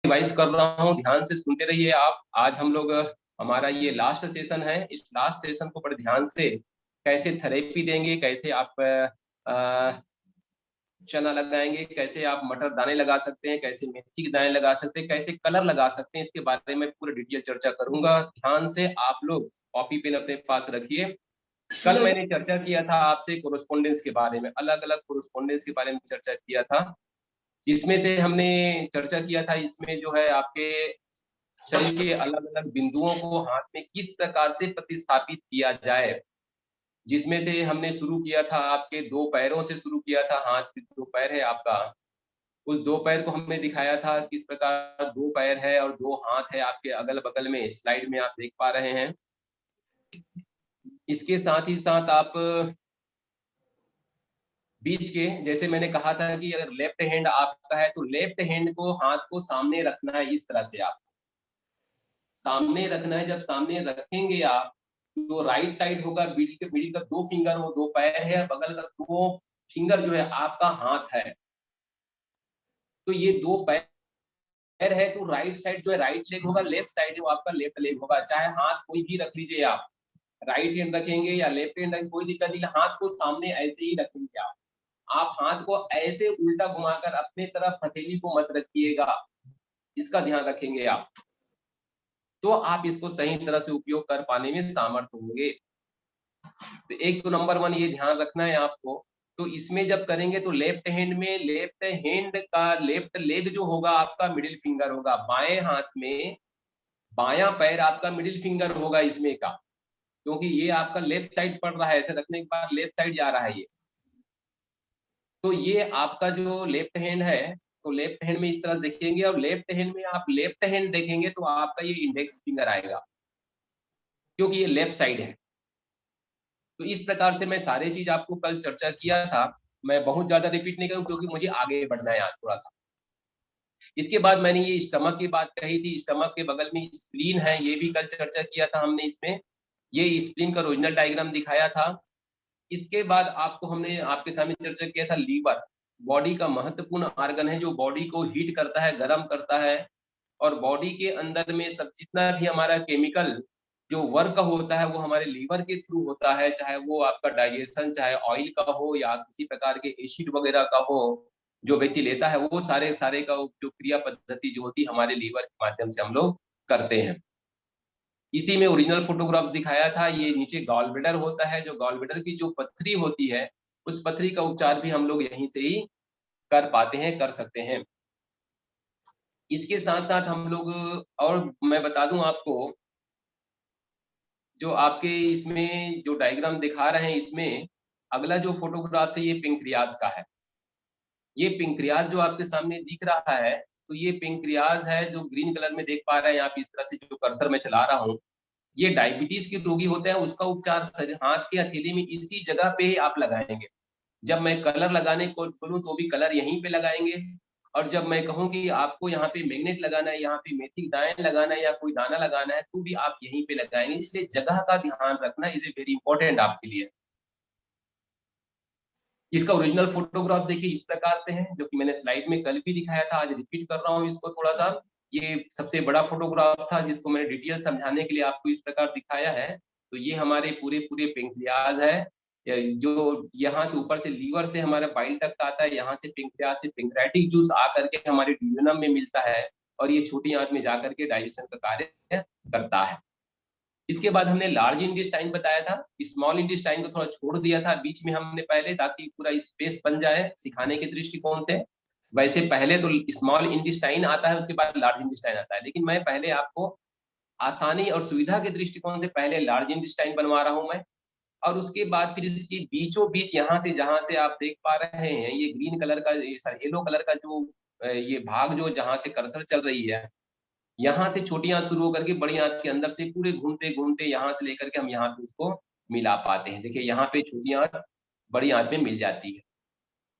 Revise कर रहा हूँ, ध्यान से सुनते रहिए आप। आज हम लोग हमारा ये लास्ट सेशन है। इस लास्ट सेशन को बड़े ध्यान से कैसे थेरेपी देंगे, कैसे आप चना लगाएंगे, कैसे आप मटर दाने लगा सकते हैं, कैसे मेथी के दाने लगा सकते हैं, कैसे कलर लगा सकते हैं, इसके बारे में पूरा डिटेल चर्चा करूंगा। ध्यान से आप लोग कॉपी पेन अपने पास रखिए। कल मैंने चर्चा किया था आपसे कोरोस्पोंडेंस के बारे में, अलग अलग कोरोस्पोंडेंस के बारे में चर्चा किया था। इसमें से हमने चर्चा किया था, इसमें जो है आपके शरीर के अलग अलग बिंदुओं को हाथ में किस प्रकार से प्रतिस्थापित किया जाए। जिसमें से हमने शुरू किया था आपके दो पैरों से शुरू किया था। हाथ के दो पैर है आपका, उस दो पैर को हमने दिखाया था किस प्रकार दो पैर है और दो हाथ है आपके अगल बगल में, स्लाइड में आप देख पा रहे हैं। इसके साथ ही साथ आप बीच के, जैसे मैंने कहा था कि अगर लेफ्ट हैंड आपका है तो लेफ्ट हैंड को, हाथ को सामने रखना है। इस तरह से आप सामने रखना है। जब सामने रखेंगे आप तो राइट साइड होगा, मिडिल का दो फिंगर, वो दो पैर है, बगल का दो फिंगर जो है आपका हाथ है। तो ये दो पैर है तो राइट साइड जो है राइट लेग होगा, लेफ्ट साइड है वो आपका लेफ्ट लेग होगा। चाहे हाथ कोई भी रख लीजिए आप, राइट हैंड रखेंगे या लेफ्ट हैंड रखेंगे, कोई दिक्कत नहीं। हाथ को सामने ऐसे ही रखेंगे आप हाथ को ऐसे उल्टा घुमाकर अपने तरफ हथेली को मत रखिएगा, इसका ध्यान रखेंगे आप। तो आप इसको सही तरह से उपयोग कर पाने में सामर्थ होंगे। तो एक तो नंबर वन ये ध्यान रखना है आपको। तो इसमें जब करेंगे तो लेफ्ट हैंड में, लेफ्ट हैंड का लेफ्ट लेग जो होगा आपका मिडिल फिंगर होगा, बाएं हाथ में बायां पैर आपका मिडिल फिंगर होगा इसमें का, क्योंकि ये आपका लेफ्ट साइड पड़ रहा है, ऐसे रखने के बाद लेफ्ट साइड जा रहा है ये। तो ये आपका जो लेफ्ट हैंड है, तो लेफ्ट हैंड में इस तरह देखेंगे, और लेफ्ट हैंड में आप लेफ्ट हैंड देखेंगे तो आपका ये इंडेक्स फिंगर आएगा, क्योंकि ये लेफ्ट साइड है। तो इस प्रकार से मैं सारे चीज आपको कल चर्चा किया था। मैं बहुत ज्यादा रिपीट नहीं करूं क्योंकि मुझे आगे बढ़ना है आज थोड़ा सा। इसके बाद मैंने ये स्टमक की बात कही थी, स्टमक के बगल में स्प्लीन है, ये भी कल चर्चा किया था हमने। इसमें ये स्प्लीन का ओरिजिनल डायग्राम दिखाया था। इसके बाद आपको हमने आपके सामने चर्चा किया था लीवर, बॉडी का महत्वपूर्ण ऑर्गन है जो बॉडी को हीट करता है, गर्म करता है, और बॉडी के अंदर में सब जितना भी हमारा केमिकल जो वर्क होता है वो हमारे लीवर के थ्रू होता है, चाहे वो आपका डाइजेशन, चाहे ऑयल का हो या किसी प्रकार के एसिड वगैरह का हो, जो व्यक्ति लेता है वो सारे सारे का जो क्रिया पद्धति जो होती है हमारे लीवर के माध्यम से हम लोग करते हैं। इसी में ओरिजिनल फोटोग्राफ दिखाया था। ये नीचे गॉल ब्लैडर होता है, जो गॉल ब्लैडर की जो पथरी होती है उस पथरी का उपचार भी हम लोग यहीं से ही कर पाते हैं, कर सकते हैं। इसके साथ साथ हम लोग, और मैं बता दूं आपको, जो आपके इसमें जो डायग्राम दिखा रहे हैं इसमें अगला जो फोटोग्राफ है ये पेंक्रियाज का है। ये पेंक्रियाज जो आपके सामने दिख रहा है, तो ये पेंक्रियाज है जो ग्रीन कलर में देख पा रहे हैं आप, इस तरह से जो कर्सर मैं चला रहा हूँ। ये डायबिटीज के रोगी होते हैं, उसका उपचार हाथ के हथेली में इसी जगह पे आप लगाएंगे। जब मैं कलर लगाने को बोलूं तो भी कलर यहीं पे लगाएंगे, और जब मैं कहूं कि आपको यहाँ पे मैग्नेट लगाना है, यहाँ पे मेथी दाने लगाना है या कोई दाना लगाना है, तो भी आप यहीं पे लगाएंगे। इसलिए जगह का ध्यान रखना इज ए वेरी इंपॉर्टेंट आपके लिए। इसका ओरिजिनल फोटोग्राफ देखिए इस प्रकार से है, जो कि मैंने स्लाइड में कल भी दिखाया था, आज रिपीट कर रहा हूँ इसको थोड़ा सा। ये सबसे बड़ा फोटोग्राफ था जिसको मैंने डिटेल समझाने के लिए आपको इस प्रकार दिखाया है। तो ये हमारे पूरे पूरे पेंक्रियाज है, जो यहाँ से ऊपर से लीवर से हमारा बाइल तक आता है, यहाँ से पेंक्रियाज से पेंक्रियाटिक जूस आकर के हमारे ड्यूनम में मिलता है, और ये छोटी आंत में जाकर के डाइजेशन का कार्य करता है। इसके बाद हमने लार्ज इंटेस्टाइन बताया था, स्मॉल इंटेस्टाइन को थोड़ा छोड़ दिया था बीच में हमने पहले, ताकि पूरा स्पेस बन जाए सिखाने के दृष्टिकोण से। वैसे पहले तो स्मॉल इंटेस्टाइन आता है, उसके बाद लार्ज इंटेस्टाइन आता है, लेकिन मैं पहले आपको आसानी और सुविधा के दृष्टिकोण से पहले लार्ज इंटेस्टाइन बनवा रहा हूं मैं। और उसके बाद फिर इसके बीचों बीच यहाँ से, जहां से आप देख पा रहे हैं ये ग्रीन कलर का, येलो कलर का जो ये भाग जो जहां से कर्सर चल रही है, यहाँ से छोटी आंत शुरू होकर के बड़ी आंत के अंदर से पूरे घूमते घूमते यहाँ से लेकर के हम यहाँ पे उसको मिला पाते हैं। देखिए यहाँ पे छोटी आंत बड़ी आंत में मिल जाती है।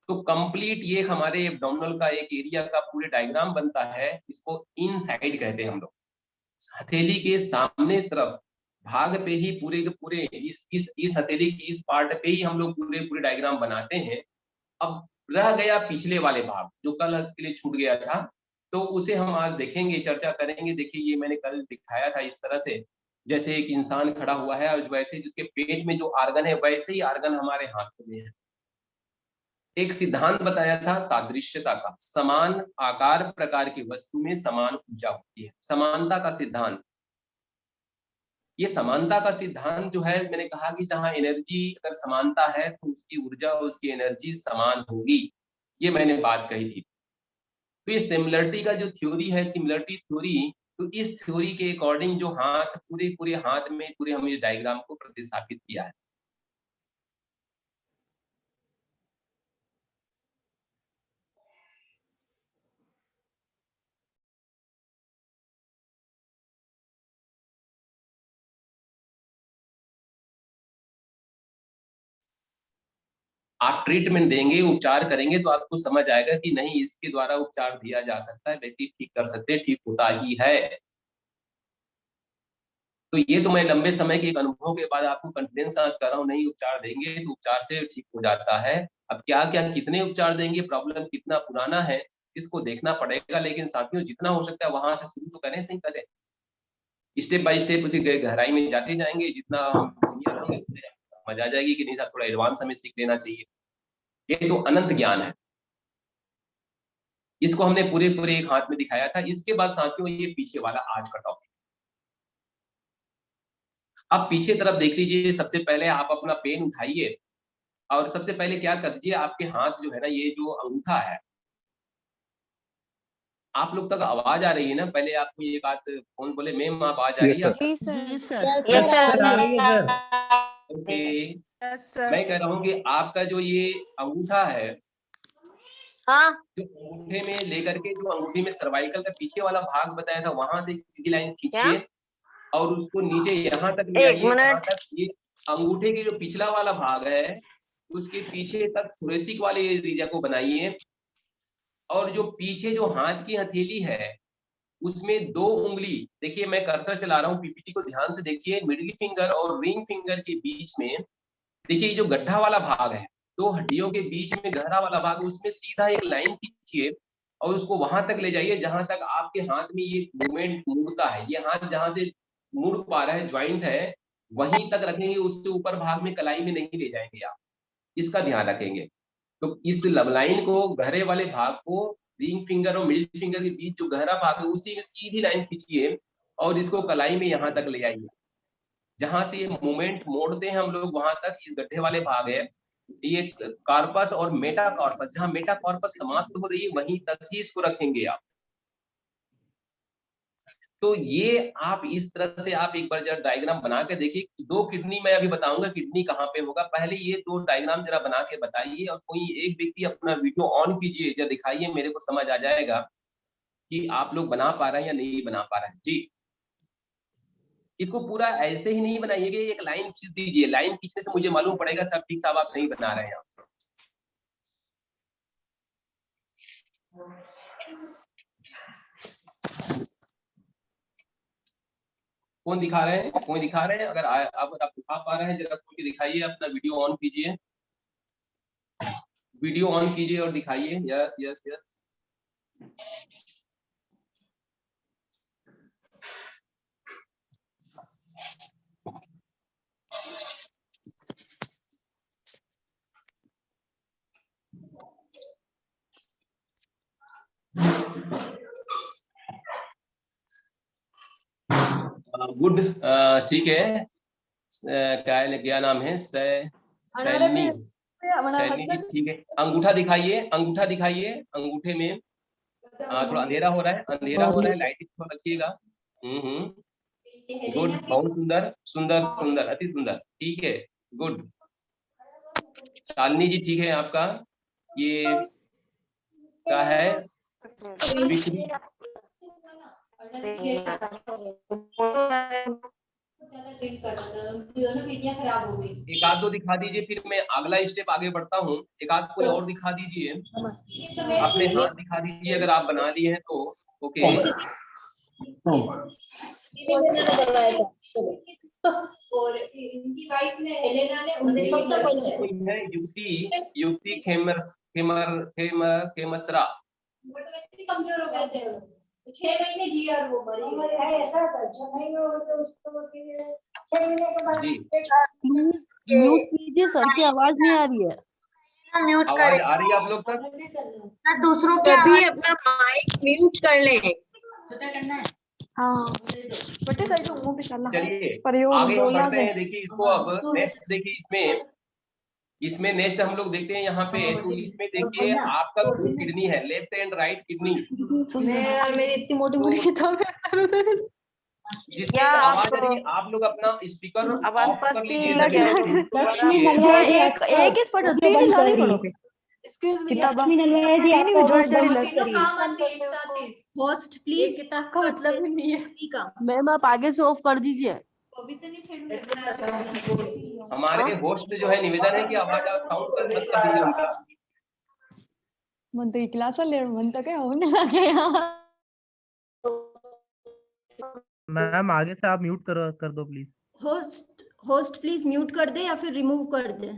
तो कंप्लीट ये हमारे एब्डोमिनल का एक एरिया का पूरे डायग्राम बनता है, इसको इनसाइड कहते हैं हम लोग। हथेली के सामने तरफ भाग पे ही पूरे के पूरे इस हथेली की इस पार्ट पे ही हम लोग पूरे पूरे डायग्राम बनाते हैं। अब रह गया पिछले वाले भाग जो कल के लिए छूट गया था, तो उसे हम आज देखेंगे, चर्चा करेंगे। देखिए ये मैंने कल दिखाया था इस तरह से, जैसे एक इंसान खड़ा हुआ है और वैसे जिसके पेट में जो आर्गन है वैसे ही आर्गन हमारे हाथों में है। एक सिद्धांत बताया था सादृश्यता का, समान आकार प्रकार की वस्तु में समान ऊर्जा होती है, समानता का सिद्धांत। ये समानता का सिद्धांत जो है, मैंने कहा कि जहां एनर्जी अगर समानता है तो उसकी ऊर्जा और उसकी एनर्जी समान होगी, ये मैंने बात कही थी। तो ये सिमिलरिटी का जो थ्योरी है, सिमिलरिटी थ्योरी, तो इस थ्योरी के अकॉर्डिंग जो हाथ पूरे पूरे हाथ में पूरे हम इस डायग्राम को प्रतिस्थापित किया है। आप ट्रीटमेंट देंगे, उपचार करेंगे तो आपको समझ आएगा कि नहीं इसके द्वारा उपचार दिया जा सकता है, व्यक्ति ठीक कर सकते हैं, ठीक होता ही है। तो ये तो मैं लंबे समय के एक अनुभव के बाद आपको कॉन्फिडेंस साथ कर रहा हूँ, नहीं उपचार देंगे तो उपचार से ठीक हो जाता है। अब क्या क्या कितने उपचार देंगे, प्रॉब्लम कितना पुराना है, इसको देखना पड़ेगा। लेकिन साथियों जितना हो सकता है वहां से शुरू तो करें, सही करें, स्टेप बाय स्टेप उसी गहराई में जाते जाएंगे। जितना हम सीनियर होंगे उतने मजा आ जाएगी कि नहीं साहब थोड़ा एडवांस हमें सीख लेना चाहिए। ये तो अनंत ज्ञान है, इसको हमने पूरे पूरे एक हाथ में दिखाया था। इसके बाद साथियों ये पीछे वाला आज का टॉपिक। अब पीछे तरफ देख लीजिए, सबसे पहले आप अपना पेन उठाइए और सबसे पहले क्या कर दीजिए, आपके हाथ जो है ना, ये जो अंगूठा है, आप लोग तक आवाज आ रही है ना? पहले आपको ये बात कौन बोले, मैम आवाज आ रही यस है? सर। जी सर। जी सर। यस सर आ सर। रही है सर। Okay, yes sir. मैं कह रहा हूँ कि आपका जो ये अंगूठा है, हाँ। जो अंगूठे में लेकर के, जो अंगूठी में सर्वाइकल का पीछे वाला भाग बताया था, वहां से एक सीधी लाइन क्या? खींचिए और उसको नीचे यहाँ तक ले एक आइए, कहाँ मिनट। तक, ये अंगूठे के जो पिछला वाला भाग है उसके पीछे तक थोरेसिक वाले एरिया को बनाइए। और जो पीछे जो हाथ की हथेली है उसमें 2 उंगली, देखिए मैं कर्सर चला रहा हूँ, पीपीटी को ध्यान से देखिए, मिडिल फिंगर और रिंग फिंगर के बीच में देखिए ये जो गड्ढा वाला भाग है, 2 हड्डियों के बीच में गहरा वाला भाग, उसमें सीधा एक लाइन खींचिए और उसको वहां तक ले जाइए जहां तक आपके हाथ में ये मूवमेंट मुड़ता है। ये हाथ जहां से मुड़ पा रहा है, ज्वाइंट है, वहीं तक रखेंगे, उससे ऊपर भाग में कलाई में नहीं ले जाएंगे आप, इसका ध्यान रखेंगे। तो इस लब लाइन को, गहरे वाले भाग को, रिंग फिंगर और मिडिल फिंगर के बीच जो गहरा भाग है उसी में सीधी लाइन खींचिए और इसको कलाई में यहाँ तक ले आइए। जहां से ये मूवमेंट मोड़ते हैं हम लोग वहां तक, ये गड्ढे वाले भाग है, ये कार्पस और मेटा कार्पस, जहां मेटा कार्पस समाप्त हो रही है वहीं तक ही इसको रखेंगे आप। तो ये आप इस तरह से आप एक बार जरा डायग्राम बना के देखिए। 2 किडनी मैं अभी बताऊंगा, किडनी कहाँ पे होगा, पहले ये 2 डायग्राम जरा बना के बताइए। और कोई एक व्यक्ति अपना वीडियो ऑन कीजिए, जरा दिखाइए, मेरे को समझ आ जाएगा कि आप लोग बना पा रहे हैं या नहीं बना पा रहे हैं। जी, इसको पूरा ऐसे ही नहीं बनाइएगा, एक लाइन खींच दीजिए, लाइन खींचने से मुझे मालूम पड़ेगा सब ठीक साहब आप सही बना रहे हैं। कौन दिखा रहे हैं, कोई दिखा रहे हैं? अगर आप दिखा पा रहे हैं जरा खोल के दिखाइए, अपना वीडियो ऑन कीजिए, वीडियो ऑन कीजिए और दिखाइए। Yes yes yes. गुड, ठीक है। क्या नाम है? सैनी, सैनी जी, ठीक है। अंगूठा दिखाइए, अंगूठा दिखाइए, अंगूठे में थोड़ा अंधेरा हो रहा है, अंधेरा हो रहा है, लाइट थोड़ा रखिएगा। गुड, बहुत सुंदर सुंदर सुंदर, अति सुंदर, ठीक है, गुड। शालिनी जी ठीक है, आपका ये क्या है? विक्री, एक आध दो दिखा दीजिए, फिर मैं अगला स्टेप आगे बढ़ता हूँ। एक आध कोई और दिखा दीजिए, अपने हाथ दिखा दीजिए अगर आप बना लिए हैं तो। ओके, और इनकी वाइफ ने एलेना ने सबसे पहले युक्ति, युक्ति खेमर खेमर खेमर खेमसरा, वो तो वैसे ही कमजोर हो गए थे, तो 6 महीने जी और वो मरी गई। ऐसा था 6 महीने हो गए तो उसको फिर 6 महीने के बाद जी प्लीज म्यूट कीजिए सर की आवाज नहीं आ रही है। म्यूट आवाज करें आ रही है आप लोग तक? सर, दूसरों की तभी आवाज अपना माइक म्यूट कर लें। करना है। हाँ बटे सही तो मुंह पे चला चलिए प्रयोग आगे हम बोला बढ़ते हैं। देखिए इसको अब नेक्स्ट देखिए, इसमें नेक्स्ट हम लोग देखते हैं यहाँ पे। तो इसमें देखिए आपका दो किडनी है, लेफ्ट एंड राइट किडनी। मैं यार मेरी इतनी मोटी मोटी किताबें इधर उधर जिसमें क्या आवाज आ आप रही है, आप लोग अपना स्पीकर आवाज ऑफ कर पास लीजिए की सभी लोग, म्यूट मत कीजिए। जो एक ही पढ़ो, तीन ही सारी पढ़ोगे। एक्सक्यूज मी, किताबा जी तीन ही में जोड़ी जोड़ी तीनों लग काम आते हैं एक साथ ही। होस्ट प्लीज, किताब का मतलब ही नहीं है। मैम आप आगे से ऑफ कर दीजिए। वो भी तो नहीं छेड़ूंगे। हमारे होस्ट जो है, निवेदन है कि आवाज आप साउंड कर बंद कर दीजिए उनका। मन तो क्लास ले मन तो क्या होने लगे यहाँ। मैम आगे से आप म्यूट कर दो प्लीज। होस्ट प्लीज म्यूट कर दे या फिर रिमूव कर दे।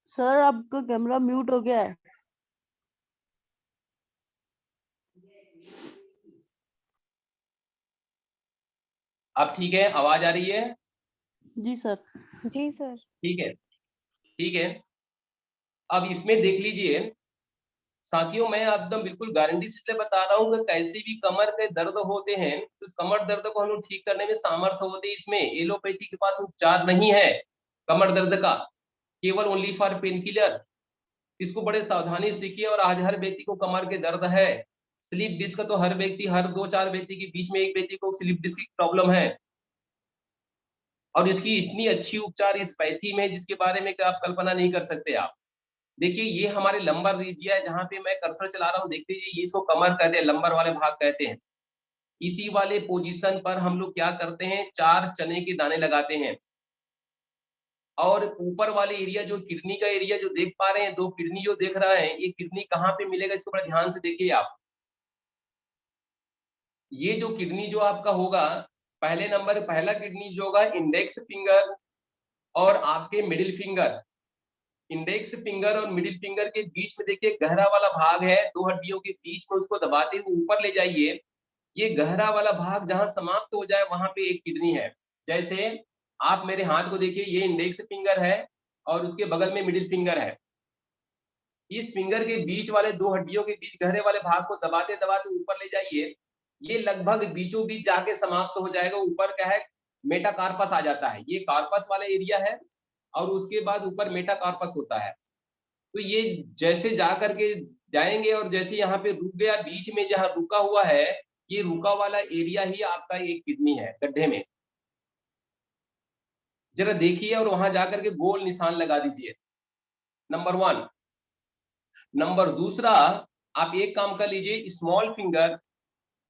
सर आपका कैमरा म्यूट हो गया है। अब ठीक है, आवाज आ रही है? जी सर। जी सर। ठीक है, ठीक है। अब इसमें देख लीजिए साथियों, मैं एकदम बिल्कुल गारंटी से इसलिए बता रहा हूँ कि कैसे भी कमर के दर्द होते हैं तो उस कमर दर्द को हम लोग ठीक करने में सामर्थ्य होते हैं। इसमें एलोपैथी के पास उपचार नहीं है कमर दर्द का, केवल ओनली फॉर पेन किलर। इसको बड़े सावधानी से सीखिए। और आज हर व्यक्ति को कमर के दर्द है। स्लिप डिस्क का तो हर व्यक्ति, हर 2-4 व्यक्ति के बीच में एक व्यक्ति को स्लिप डिस्क की प्रॉब्लम है। और इसकी इतनी अच्छी उपचार इस पैथी में जिसके बारे में आप कल्पना नहीं कर सकते। आप देखिए ये हमारे लंबर रीजिया है, जहां पे मैं कर्सर चला रहा हूँ, देख लीजिए ये इसको कमर कहते हैं, लंबर वाले भाग कहते हैं। इसी वाले पोजीशन पर हम लोग क्या करते हैं, 4 चने के दाने लगाते हैं। और ऊपर वाले एरिया जो किडनी का एरिया जो देख पा रहे हैं, 2 किडनी जो देख रहा है, ये किडनी कहाँ पे मिलेगा, इसको बड़ा ध्यान से देखिए आप। ये जो किडनी जो आपका होगा, पहले नंबर पहला किडनी जो होगा इंडेक्स फिंगर और आपके मिडिल फिंगर। इंडेक्स फिंगर और मिडिल फिंगर के बीच में देखिए गहरा वाला भाग है, 2 हड्डियों के बीच में, उसको दबाते हुए ऊपर ले जाइए। ये गहरा वाला भाग जहां समाप्त हो जाए वहां पे एक किडनी है। जैसे आप मेरे हाथ को देखिए, ये इंडेक्स फिंगर है और उसके बगल में मिडिल फिंगर है। इस फिंगर के बीच वाले 2 हड्डियों के बीच गहरे वाले भाग को दबाते दबाते ऊपर ले जाइए। ये लगभग बीचों बीच जाके समाप्त हो जाएगा। ऊपर क्या है, मेटाकार्पस आ जाता है, ये कार्पस वाला एरिया है और उसके बाद ऊपर मेटाकार्पस होता है। तो ये जैसे जा करके जाएंगे और जैसे यहाँ पे रुक गया, बीच में जहाँ रुका हुआ है, ये रुका वाला एरिया ही आपका एक किडनी है गड्ढे में। जरा देखिए और वहां जाकर के गोल निशान लगा दीजिए, नंबर 1। नंबर दूसरा, आप एक काम कर लीजिए, स्मॉल फिंगर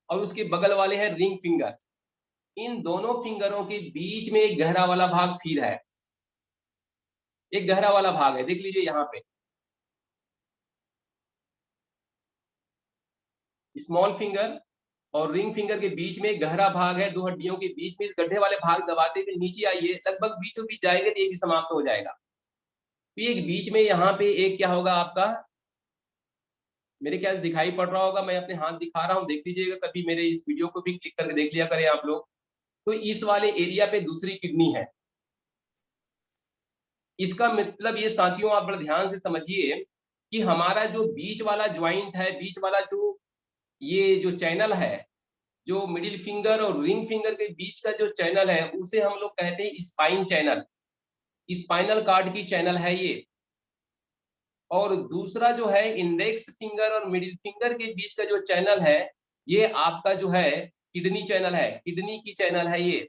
और उसके बगल वाले हैं रिंग फिंगर। इन दोनों फिंगरों के बीच में एक गहरा वाला भाग फिर है, एक गहरा वाला भाग है, देख लीजिए यहाँ पे। स्मॉल फिंगर और रिंग फिंगर के बीच में एक गहरा भाग है, 2 हड्डियों के बीच में। इस गड्ढे वाले भाग दबाते हुए नीचे आइए, लगभग बीचों बीच जाएंगे तो ये भी समाप्त हो जाएगा। तो एक बीच में यहाँ पे एक क्या होगा आपका, मेरे ख्याल से दिखाई पड़ रहा होगा, मैं अपने हाथ दिखा रहा हूँ, देख लीजिएगा। कभी मेरे इस वीडियो को भी क्लिक करके देख लिया करें आप लोग। तो इस वाले एरिया पे दूसरी किडनी है। इसका मतलब ये साथियों, आप बड़ा ध्यान से समझिए कि हमारा जो बीच वाला ज्वाइंट है, बीच वाला जो ये जो चैनल है, जो मिडिल फिंगर और रिंग फिंगर के बीच का जो चैनल है, उसे हम लोग कहते हैं स्पाइन चैनल। स्पाइनल कार्ड की चैनल है ये। और दूसरा जो है इंडेक्स फिंगर और मिडिल फिंगर के बीच का जो चैनल है, ये आपका जो है किडनी चैनल है, किडनी की चैनल है ये।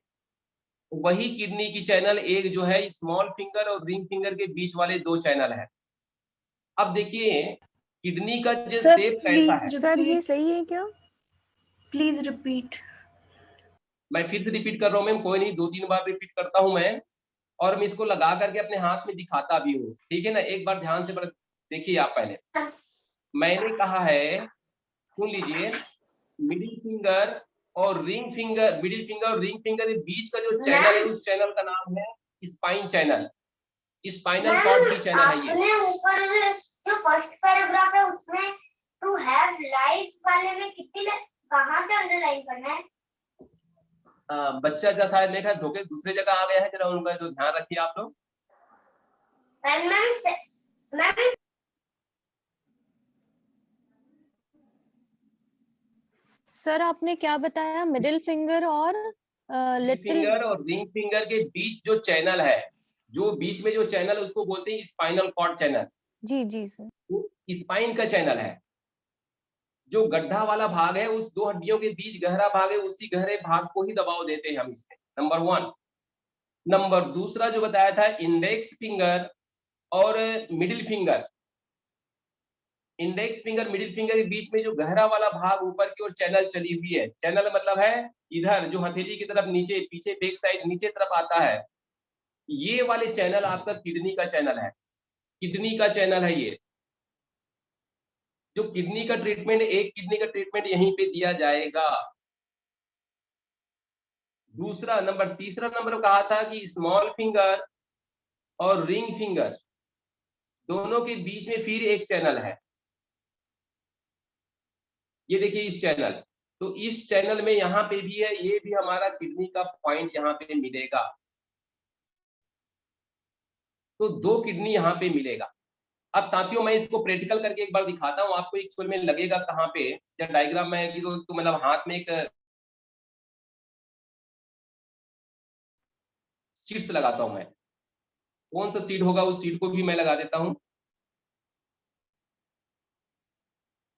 वही किडनी की चैनल एक जो है स्मॉल फिंगर और रिंग फिंगर के बीच वाले 2 चैनल है। अब देखिए किडनी का जो शेप कैसा है। सर ये सही है क्या? Please repeat. मैं फिर से रिपीट कर रहा हूँ मैम, कोई नहीं, 2-3 बार रिपीट करता हूँ मैं। और मैं इसको लगा करके अपने हाथ में दिखाता भी हूँ, ठीक है ना। एक बार ध्यान से देखिए आप। पहले मैंने कहा है, सुन लीजिए, मिडिल फिंगर और रिंग फिंगर, मिडिल फिंगर और रिंग फिंगर के बीच का जो चैनल है उस चैनल का नाम है स्पाइन चैनल। स्पाइनल कॉर्ड की चैनल है ये। आपने ऊपर जो फर्स्ट पैराग्राफ है उसमें टू हैव लाइफ वाले में कितनी कहाँ से अंडरलाइन करना है? बच्चा का शायद मेरे ख्याल धोखे दूसरे जगह आ गया है, जरा उनका जो ध्यान रखिए आप लोग। मैम सर आपने क्या बताया, मिडिल फिंगर और लिटिल फिंगर और रिंग फिंगर के बीच जो चैनल है, जो बीच में जो चैनल है उसको बोलते हैं स्पाइनल कॉर्ड चैनल। जी जी सर। वो स्पाइन का चैनल है। जो गड्ढा वाला भाग है उस दो हड्डियों के बीच गहरा भाग है, उसी गहरे भाग को ही दबाव देते हैं हम इसमें, नंबर 1। नंबर दूसरा जो बताया था इंडेक्स फिंगर और middle finger. Index finger middle finger के बीच में जो गहरा वाला भाग ऊपर की ओर चैनल चली हुई है, चैनल मतलब है इधर जो हथेली की तरफ नीचे पीछे बैक साइड नीचे तरफ आता है, ये वाले चैनल आपका किडनी का चैनल है। किडनी का चैनल है ये। जो किडनी का ट्रीटमेंट, एक किडनी का ट्रीटमेंट यहीं पे दिया जाएगा। दूसरा नंबर, तीसरा नंबर कहा था कि स्मॉल फिंगर और रिंग फिंगर दोनों के बीच में फिर एक चैनल है। ये देखिए इस चैनल, तो इस चैनल में यहाँ पे भी है, ये भी हमारा किडनी का पॉइंट यहाँ पे मिलेगा। तो 2 किडनी यहाँ पे मिलेगा। अब साथियों मैं इसको प्रैक्टिकल करके एक बार दिखाता हूँ आपको, एक में लगेगा कहाँ पे, जब डायग्राम में तो मतलब हाथ में एक सीड्स लगाता हूं मैं। कौन सा सीड होगा उस सीड को भी मैं लगा देता हूं।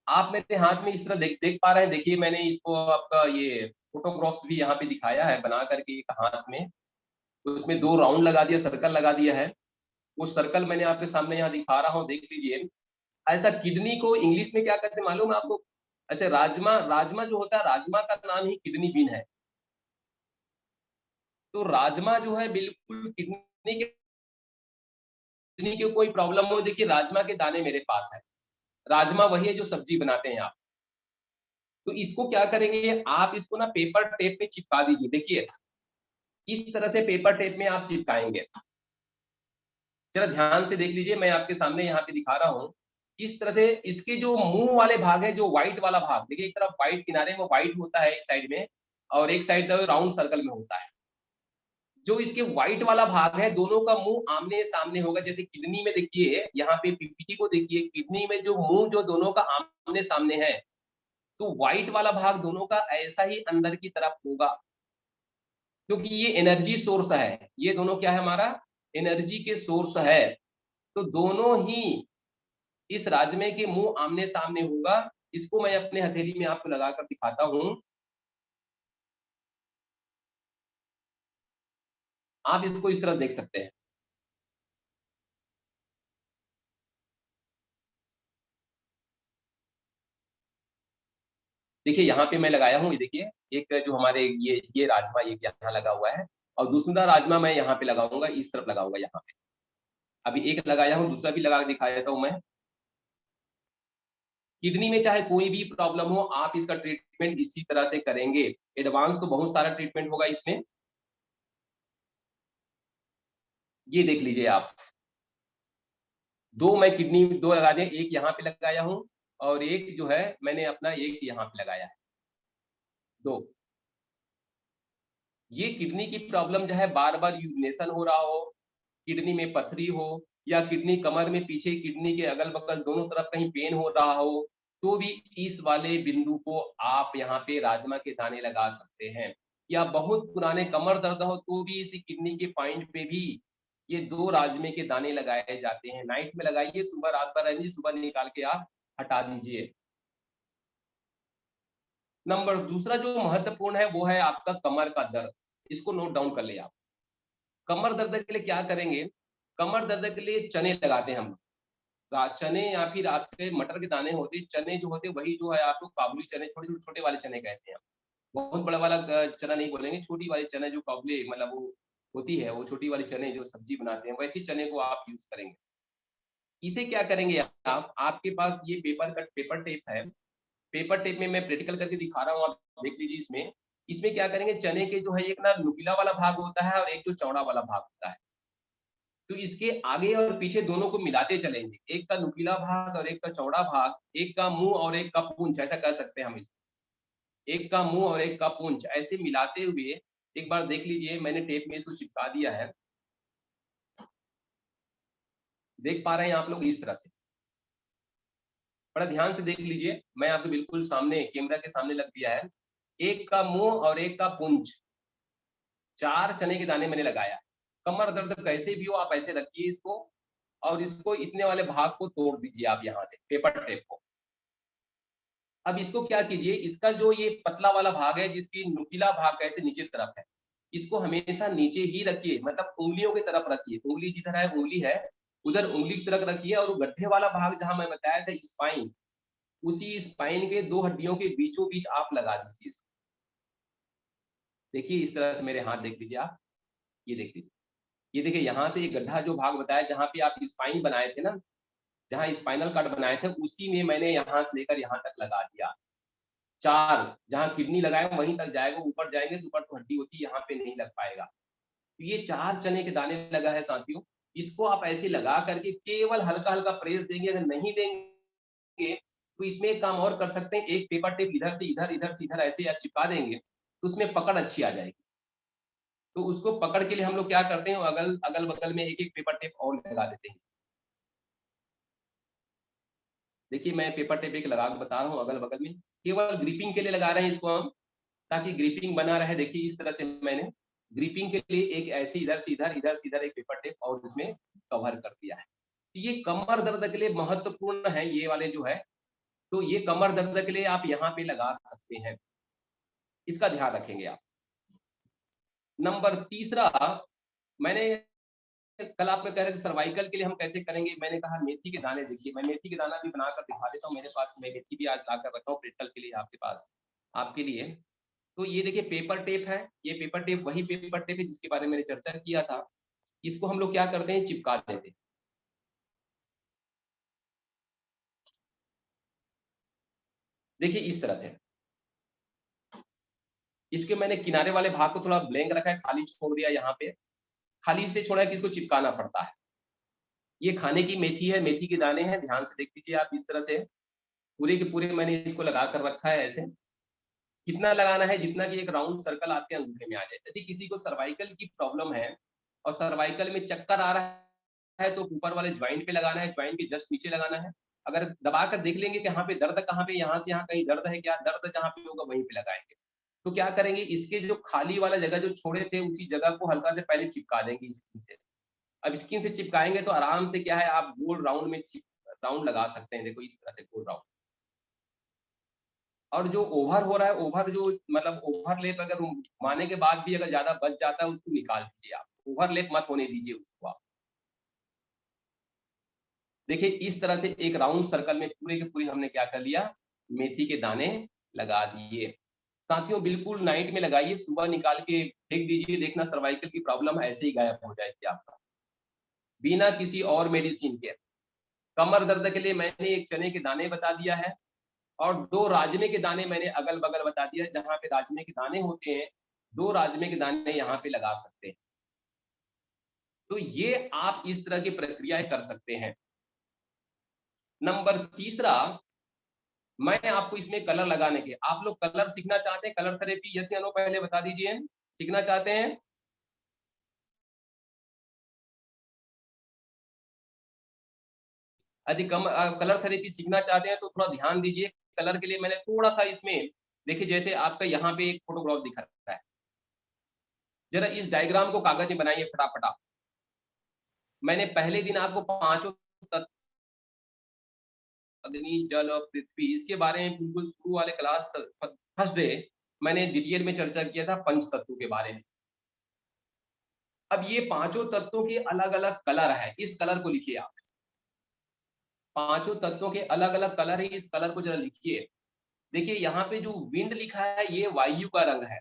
आप मेरे हाथ में इस तरह देख पा रहे हैं, देखिए मैंने इसको आपका ये फोटोग्राफ्स भी यहाँ पे दिखाया है बना करके एक हाथ में, तो उसमें 2 राउंड लगा दिया, सर्कल लगा दिया है। वो सर्कल मैंने आपके सामने यहाँ दिखा रहा हूँ, देख लीजिए। ऐसा किडनी को इंग्लिश में क्या कहते हैं मालूम है आपको? ऐसे राजमा, राजमा जो होता है, राजमा का नाम ही किडनी बीन है। तो राजमा जो है बिल्कुल किडनी के कोई प्रॉब्लम हो, देखिए राजमा के दाने मेरे पास है। राजमा वही है जो सब्जी बनाते हैं आप। तो इसको क्या करेंगे आप, इसको ना पेपर टेप में चिपका दीजिए। देखिए इस तरह से पेपर टेप में आप चिपकाएंगे। जरा ध्यान से देख लीजिए, मैं आपके सामने यहाँ पे दिखा रहा हूँ। इस तरह से इसके जो मुंह वाले भाग है, जो व्हाइट वाला भाग, देखिए एक तरफ व्हाइट किनारे में व्हाइट होता है एक साइड में, और एक साइड राउंड सर्कल में होता है। जो इसके व्हाइट वाला भाग है, दोनों का मुंह आमने सामने होगा। जैसे किडनी में देखिए, यहाँ पे पीपीटी को देखिए, किडनी में जो मुंह जो दोनों का आमने सामने है, तो व्हाइट वाला भाग दोनों का ऐसा ही अंदर की तरफ होगा, क्योंकि ये एनर्जी सोर्स है। ये दोनों क्या है, हमारा एनर्जी के सोर्स है। तो दोनों ही इस राजमे के मुंह आमने सामने होगा। इसको मैं अपने हथेली में आपको लगाकर दिखाता हूं। आप इसको इस तरह देख सकते हैं। देखिए यहाँ पे मैं लगाया हूँ, ये देखिए एक जो हमारे ये राजमा ये यहाँ लगा हुआ है, और दूसरा राजमा मैं यहाँ पे लगाऊंगा, इस तरफ लगाऊंगा यहाँ पे। अभी एक लगाया हूँ, दूसरा भी लगा के दिखा देता हूँ मैं। किडनी में चाहे कोई भी प्रॉब्लम हो, आप इसका ट्रीटमेंट इसी तरह से करेंगे। एडवांस तो बहुत सारा ट्रीटमेंट होगा इसमें। ये देख लीजिए आप, 2 मैं किडनी 2 लगा दिए, एक यहाँ पे लगाया हूँ और एक जो है मैंने अपना एक यहाँ पे लगाया है, 2। ये किडनी की प्रॉब्लम जो है, बार बार यूरिनेशन हो रहा हो, किडनी में पथरी हो, या किडनी कमर में पीछे किडनी के अगल बगल दोनों तरफ कहीं पेन हो रहा हो, तो भी इस वाले बिंदु को आप यहाँ पे राजमा के दाने लगा सकते हैं। या बहुत पुराने कमर दर्द हो तो भी इसी किडनी के पॉइंट पे भी ये 2 राजमे के दाने लगाए जाते हैं। नाइट में लगाइए, सुबह रात भर रहने, सुबह निकाल के आप हटा दीजिए। नंबर दूसरा जो महत्वपूर्ण है वो है आपका कमर का दर्द। इसको नोट डाउन कर ले आप। कमर दर्द के लिए क्या करेंगे, कमर दर्द के लिए चने लगाते हैं हम। चने या फिर आपके मटर के दाने होते, चने जो होते वही जो है आपको काबुली चने, छोटे छोटे छोटे वाले चने कहते हैं। बहुत बड़ा वाला चना नहीं बोलेंगे, छोटी वाली चने जो काबुली मतलब वो होती है, वो छोटी वाली चने जो सब्जी बनाते हैं, वैसी चने को आप यूज करेंगे। इसे क्या करेंगे आप, आपके पास ये पेपर टेप है। पेपर टेप में मैं प्रैक्टिकल करके दिखा रहा हूँ, आप देख लीजिए। इसमें इसमें क्या करेंगे, चने के जो है एक ना नुकीला वाला भाग होता है और एक जो चौड़ा वाला भाग होता है, तो इसके आगे और पीछे दोनों को मिलाते चलेंगे, एक का नुकीला भाग और एक का चौड़ा भाग, एक का मुंह और एक का पूंछ, ऐसा कह सकते हैं हम इसको, एक का मुंह और एक का पूंछ, ऐसे मिलाते हुए एक बार देख लीजिए, मैंने टेप में इसको चिपका दिया है, देख पा रहे हैं आप लोग, इस तरह से बड़ा ध्यान से देख लीजिए, मैं आपको बिल्कुल सामने कैमरा के सामने लग दिया है, एक का मुंह और एक का पूंछ, 4 चने के दाने मैंने लगाया। कमर दर्द कैसे भी हो आप ऐसे रखिए इसको, और इसको इतने वाले भाग को तोड़ दीजिए आप यहाँ से पेपर टेप को। अब इसको क्या कीजिए, इसका जो ये पतला वाला भाग है जिसकी नुकीला भाग कहते नीचे तरफ है, इसको हमेशा नीचे ही रखिए, मतलब उंगलियों की तरफ रखिए, उंगली जिधर है उंगली है उधर उंगली की तरफ रखिए, और गड्ढे वाला भाग जहां मैं बताया था स्पाइन, उसी स्पाइन के 2 हड्डियों के बीचों बीच आप लगा दीजिए इसको। देखिए इस तरह से मेरे हाथ देख लीजिए आप, ये देख लीजिए, ये देखिए यहाँ से ये गड्ढा जो भाग बताया जहाँ पे आप स्पाइन बनाए थे ना, जहाँ स्पाइनल कार्ड बनाए थे उसी में मैंने यहाँ से लेकर यहाँ तक लगा दिया। 4 जहाँ किडनी लगाए वहीं तक जाएगा, ऊपर जाएंगे तो ऊपर तो हड्डी होती है, यहाँ पे नहीं लग पाएगा। तो ये 4 चने के दाने लगा है साथियों, इसको आप ऐसे लगा करके केवल हल्का हल्का प्रेस देंगे, अगर नहीं देंगे तो इसमें एक काम और कर सकते हैं, एक पेपर टेप इधर से इधर, इधर से इधर ऐसे आप चिपका देंगे तो उसमें पकड़ अच्छी आ जाएगी। तो उसको पकड़ के लिए हम लोग क्या करते हैं, अगल बगल में एक एक पेपर टेप और लगा देते हैं। देखिए मैं पेपर टेप एक लगा के बता रहा हूँ अगल बगल में, केवल ग्रिपिंग के लिए लगा रहे हैं इसको हम, ताकि ग्रिपिंग बना रहे। देखिए इस तरह से मैंने ग्रिपिंग के लिए एक ऐसे इधर से इधर, इधर से इधर एक पेपर टेप और इसमें कवर कर दिया है। तो ये कमर दर्द के लिए महत्वपूर्ण है ये वाले जो है, तो ये कमर दर्द के लिए आप यहाँ पे लगा सकते हैं, इसका ध्यान रखेंगे आप। नंबर तीसरा, मैंने कल आपको कह रहे थे सर्वाइकल के लिए हम कैसे करेंगे, मैंने कहा मेथी के दाने। देखिए मैं मेथी के दाना भी बनाकर दिखा देता हूँ, मेरे पास मैं मेथी भी आज लाकर रखा हूँ प्रैक्टिकल के लिए आपके पास, आपके लिए। तो ये देखिए पेपर टेप है, ये पेपर टेप वही पेपर टेप है जिसके बारे में मैंने चर्चा किया था। इसको हम लोग क्या करते हैं, चिपका देते हैं। देखिए इस तरह से, इसके मैंने किनारे वाले भाग को थोड़ा ब्लैंक रखा है, खाली छोड़ दिया, यहाँ पे खाली इसलिए छोड़ा है कि इसको चिपकाना पड़ता है। ये खाने की मेथी है, मेथी के दाने हैं, ध्यान से देख लीजिए आप, इस तरह से पूरे के पूरे मैंने इसको लगा कर रखा है। ऐसे कितना लगाना है, जितना कि एक राउंड सर्कल आपके अंगूठे में आ जाए। यदि किसी को सर्वाइकल की प्रॉब्लम है और सर्वाइकल में चक्कर आ रहा है तो ऊपर वाले ज्वाइंट पे लगाना है, ज्वाइंट के जस्ट नीचे लगाना है। अगर दबाकर देख लेंगे कि यहाँ पे दर्द कहाँ पे, यहाँ से यहाँ कहीं दर्द है क्या, दर्द जहाँ पे होगा वहीं पे लगाएंगे। तो क्या करेंगे, इसके जो खाली वाला जगह जो छोड़े थे उसी जगह को हल्का से पहले चिपका देंगे स्किन से। अब स्किन से चिपकाएंगे तो आराम से क्या है, आप गोल राउंड में राउंड लगा सकते हैं। देखो इस तरह से गोल राउंड। और जो ओवर हो रहा है, ओवर जो मतलब ओवरलेप अगर माने के बाद भी अगर ज्यादा बच जाता है उसको निकाल दीजिए आप, ओवरलेप मत होने दीजिए उसको आप। देखिए इस तरह से एक राउंड सर्कल में पूरे के पूरे हमने क्या कर लिया, मेथी के दाने लगा दिए। साथियों बिल्कुल नाइट में लगाइए, सुबह निकाल के फेंक दीजिए, देखना सर्वाइकल की प्रॉब्लम ऐसे ही गायब हो जाएगी आपका, बिना किसी और मेडिसिन के। कमर दर्द के लिए मैंने एक चने के दाने बता दिया है और 2 राजमे के दाने मैंने अगल बगल बता दिया, जहां पे राजमे के दाने होते हैं 2 राजमे के दाने यहाँ पे लगा सकते हैं। तो ये आप इस तरह की प्रक्रियाएं कर सकते हैं। नंबर तीसरा, मैं आपको इसमें कलर लगाने के, आप लोग कलर सीखना चाहते हैं, कलर थेरेपी, यस या नो पहले बता दीजिए, सीखना चाहते हैं? यदि कलर थेरेपी सीखना चाहते हैं तो थोड़ा ध्यान दीजिए। कलर के लिए मैंने थोड़ा सा इसमें देखिए, जैसे आपका यहाँ पे एक फोटोग्राफ दिखा रहा है, जरा इस डायग्राम को कागज में बनाइए फटाफट। मैंने पहले दिन आपको 5 तत्व, अग्नि, जल और पृथ्वी, इसके बारे में बिल्कुल शुरू वाले क्लास फर्स्ट डे मैंने डिटेल में चर्चा किया था पंच तत्वों के बारे में। अब ये 5 तत्वों के अलग अलग कलर है, इस कलर को लिखिए आप। 5 तत्वों के अलग अलग कलर है, इस कलर को जरा लिखिए। देखिए यहाँ पे जो विंड लिखा है ये वायु का रंग है।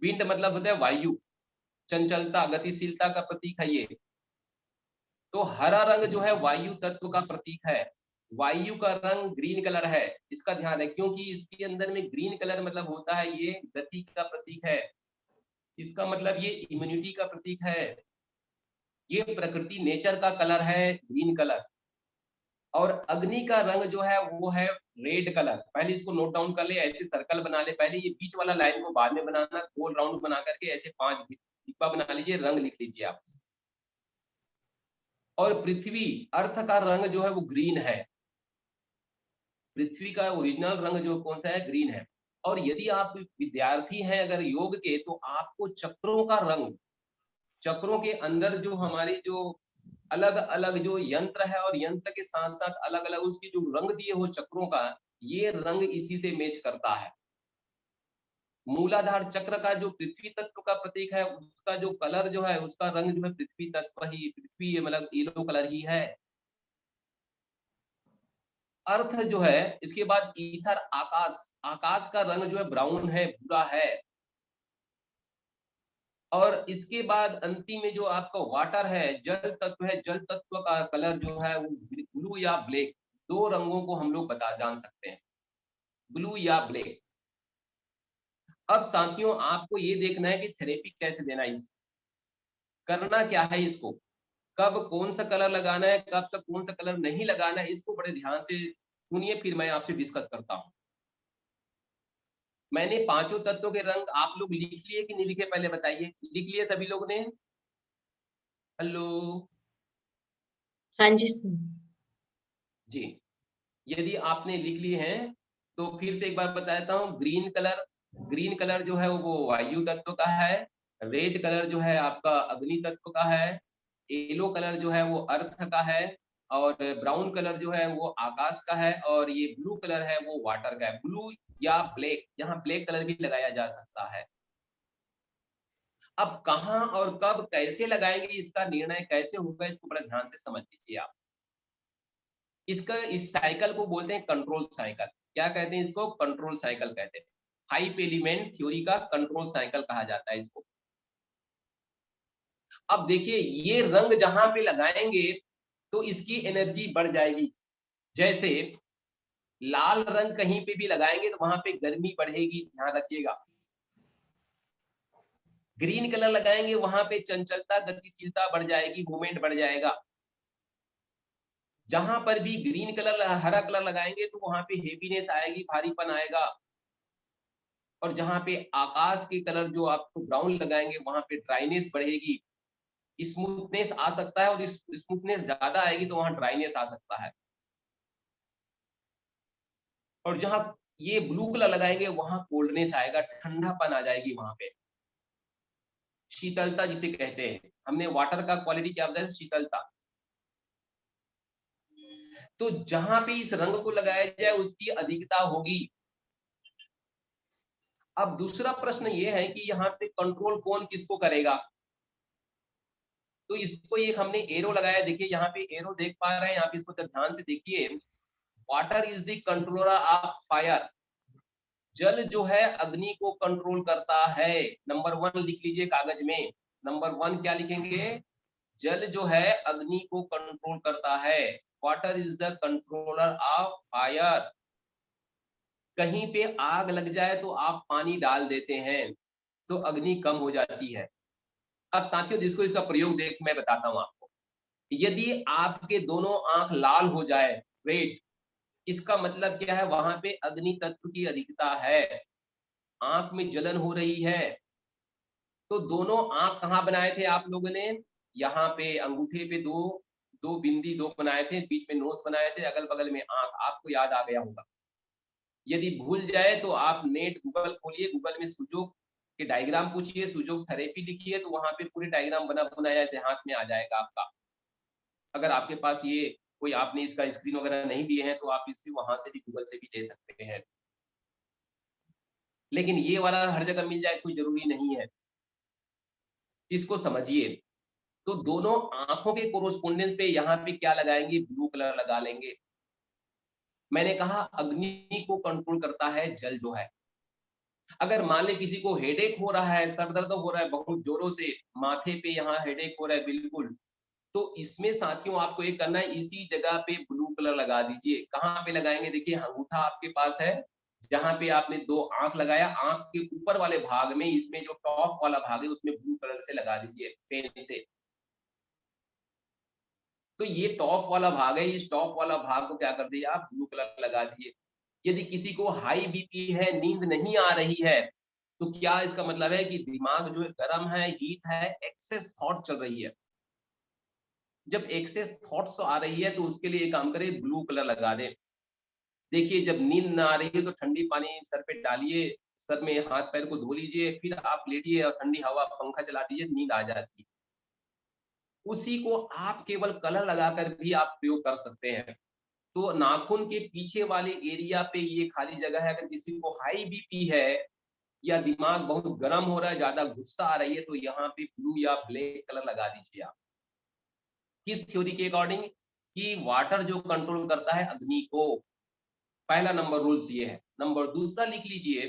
विंड मतलब होता है वायु, चंचलता, गतिशीलता का प्रतीक है ये। तो हरा रंग जो है वायु तत्व का प्रतीक है। वायु का रंग ग्रीन कलर है, इसका ध्यान है, क्योंकि इसके अंदर में ग्रीन कलर मतलब होता है ये गति का प्रतीक है, इसका मतलब ये इम्यूनिटी का प्रतीक है, ये प्रकृति नेचर का कलर है ग्रीन कलर। और अग्नि का रंग जो है वो है रेड कलर। पहले इसको नोट डाउन कर ले, ऐसे सर्कल बना ले, पहले ये बीच वाला लाइन को बाद में बनाना, गोल राउंड बना करके ऐसे 5 डिब्बा बना लीजिए, रंग लिख लीजिए आप। और पृथ्वी अर्थ का रंग जो है वो ग्रीन है, पृथ्वी का ओरिजिनल रंग जो कौन सा है, ग्रीन है। और यदि आप विद्यार्थी हैं अगर योग के, तो आपको चक्रों का रंग, चक्रों के अंदर जो हमारी जो अलग अलग जो यंत्र है और यंत्र के साथ साथ अलग अलग उसकी जो रंग दिए हो चक्रों का, ये रंग इसी से मैच करता है। मूलाधार चक्र का जो पृथ्वी तत्व का प्रतीक है, उसका जो कलर जो है, उसका रंग जो है पृथ्वी तत्व ही, पृथ्वी मतलब येलो कलर ही है। अर्थ जो है, इसके बाद ईथर आकाश, आकाश का रंग जो है ब्राउन है, भूरा है। और इसके बाद अंतिम में जो आपका वाटर है, जल तत्व है, जल तत्व का कलर जो है वो ब्लू या ब्लैक, 2 रंगों को हम लोग जान सकते हैं, ब्लू या ब्लैक। अब साथियों आपको ये देखना है कि थेरेपी कैसे देना है, इसको करना क्या है, इसको कब कौन सा कलर लगाना है, कब से कौन सा कलर नहीं लगाना है, इसको बड़े ध्यान से सुनिए, फिर मैं आपसे डिस्कस करता हूं। मैंने 5 तत्वों के रंग आप लोग लिख लिए कि नहीं लिखे, पहले बताइए, लिख लिए सभी लोग ने? हेलो हाँ जी सर। जी, यदि आपने लिख लिए हैं तो फिर से एक बार बता देता हूँ। ग्रीन कलर, ग्रीन कलर जो है वो वायु तत्व का है, रेड कलर जो है आपका अग्नि तत्व का है, येलो कलर जो है वो अर्थ का है, और ब्राउन कलर जो है वो आकाश का है, और ये ब्लू कलर है वो वाटर का है। ब्लू या ब्लैक, यहाँ ब्लैक कलर भी लगाया जा सकता है। अब कहाँ और कब कैसे लगाएंगे, इसका निर्णय कैसे होगा, इसको बड़ा ध्यान से समझ लीजिए आप। इसका इस साइकिल को बोलते हैं कंट्रोल साइकिल। क्या कहते हैं इसको? कंट्रोल साइकिल कहते हैं। 5 एलिमेंट थ्योरी का कंट्रोल साइकिल कहा जाता है इसको। अब देखिए, ये रंग जहां पे लगाएंगे तो इसकी एनर्जी बढ़ जाएगी। जैसे लाल रंग कहीं पे भी लगाएंगे तो वहां पे गर्मी बढ़ेगी, ध्यान रखिएगा। ग्रीन कलर लगाएंगे वहां पे चंचलता, गतिशीलता बढ़ जाएगी, मूवमेंट बढ़ जाएगा। जहां पर भी ग्रीन कलर, हरा कलर लगाएंगे तो वहां पे हेवीनेस आएगी, भारीपन आएगा। और जहां पे आकाश के कलर जो आपको ब्राउन लगाएंगे वहां पे ड्राइनेस बढ़ेगी, स्मूथनेस आ सकता है, और स्मूथनेस ज्यादा आएगी तो वहां ड्राइनेस आ सकता है। और जहां ये ब्लू कलर लगाएंगे वहां कोल्डनेस आएगा, ठंडापन आ जाएगी, वहां पे शीतलता जिसे कहते हैं। हमने वाटर का क्वालिटी क्या बताया? शीतलता। तो जहां पे इस रंग को लगाया जाए उसकी अधिकता होगी। अब दूसरा प्रश्न ये है कि यहाँ पे कंट्रोल कौन किसको करेगा? तो इसको एक हमने एरो लगाया, देखिए यहाँ पे एरो देख पा रहे हैं, यहाँ पे इसको ध्यान से देखिए। Water is the controller of fire, जल जो है अग्नि को कंट्रोल करता है। नंबर 1 लिख लीजिए कागज में। नंबर 1 क्या लिखेंगे? जल जो है अग्नि को कंट्रोल करता है। Water is the controller of fire. कहीं पे आग लग जाए तो आप पानी डाल देते हैं तो अग्नि कम हो जाती है। अब साथियों जिसको इसका प्रयोग देख मैं बताता हूं आपको। यदि आपके दोनों आंख लाल हो जाए, रेड, इसका मतलब क्या है? वहां पे अग्नि तत्व की अधिकता है, आंख में जलन हो रही है। तो दोनों आंख कहाँ बनाए थे आप लोगों ने? यहाँ पे अंगूठे पे दो दो बिंदी दो बनाए थे, बीच में नोज बनाए थे, अगल बगल में आंख, आपको याद आ गया होगा। यदि भूल जाए तो आप नेट गूगल खोलिए, गूगल में सुजोग के डायग्राम पूछिए, सुजोग थेरेपी लिखिए, तो वहां पे पूरे डायग्राम बना बनाया ऐसे हाथ में आ जाएगा आपका। अगर आपके पास ये कोई आपने इसका स्क्रीन वगैरह नहीं दिए हैं तो आप इसे वहां से भी, गूगल से भी ले सकते हैं। लेकिन ये वाला हर जगह मिल जाए कोई जरूरी नहीं है, इसको समझिए। तो दोनों आंखों के कोरोस्पोंडेंस पे यहाँ पे क्या लगाएंगे? ब्लू कलर लगा लेंगे। मैंने कहा अग्नि को कंट्रोल करता है जल जो है। अगर मान ले किसी को हेडेक हो रहा है, सर दर्द हो रहा है बहुत जोरों से, माथे पे यहाँ हेडेक हो रहा है बिल्कुल, तो इसमें साथियों आपको एक करना है, इसी जगह पे ब्लू कलर लगा दीजिए। कहाँ पे लगाएंगे, देखिए अंगूठा आपके पास है, जहां पे आपने 2 आंख लगाया, आंख के ऊपर वाले भाग में, इसमें जो टॉप वाला भाग है उसमें ब्लू कलर से लगा दीजिए पेन से। तो ये टॉप वाला भाग है, इस टॉप वाला भाग को क्या कर दिया आप, ब्लू कलर लगा दिए। यदि किसी को हाई बीपी है, नींद नहीं आ रही है, तो क्या इसका मतलब है कि दिमाग जो है गर्म है, हीट है, एक्सेस थॉट चल रही है। जब एक्सेस थॉट्स आ रही है तो उसके लिए काम करें, ब्लू कलर लगा दें। देखिए जब नींद ना आ रही है तो ठंडी पानी सर पे डालिए, सर में हाथ पैर को धो लीजिए, फिर आप लेटिए और ठंडी हवा पंखा चला दीजिए, नींद आ जाती है। उसी को आप केवल कलर लगाकर भी आप प्रयोग कर सकते हैं। तो नाखून के पीछे वाले एरिया पे ये खाली जगह है, अगर किसी को हाई बीपी है या दिमाग बहुत गर्म हो रहा है, ज्यादा गुस्सा आ रही है, तो यहाँ पे ब्लू या ब्लैक कलर लगा दीजिए आप। किस थ्योरी के अकॉर्डिंग, कि वाटर जो कंट्रोल करता है अग्नि को, पहला नंबर रूल्स ये है। नंबर दूसरा लिख लीजिए,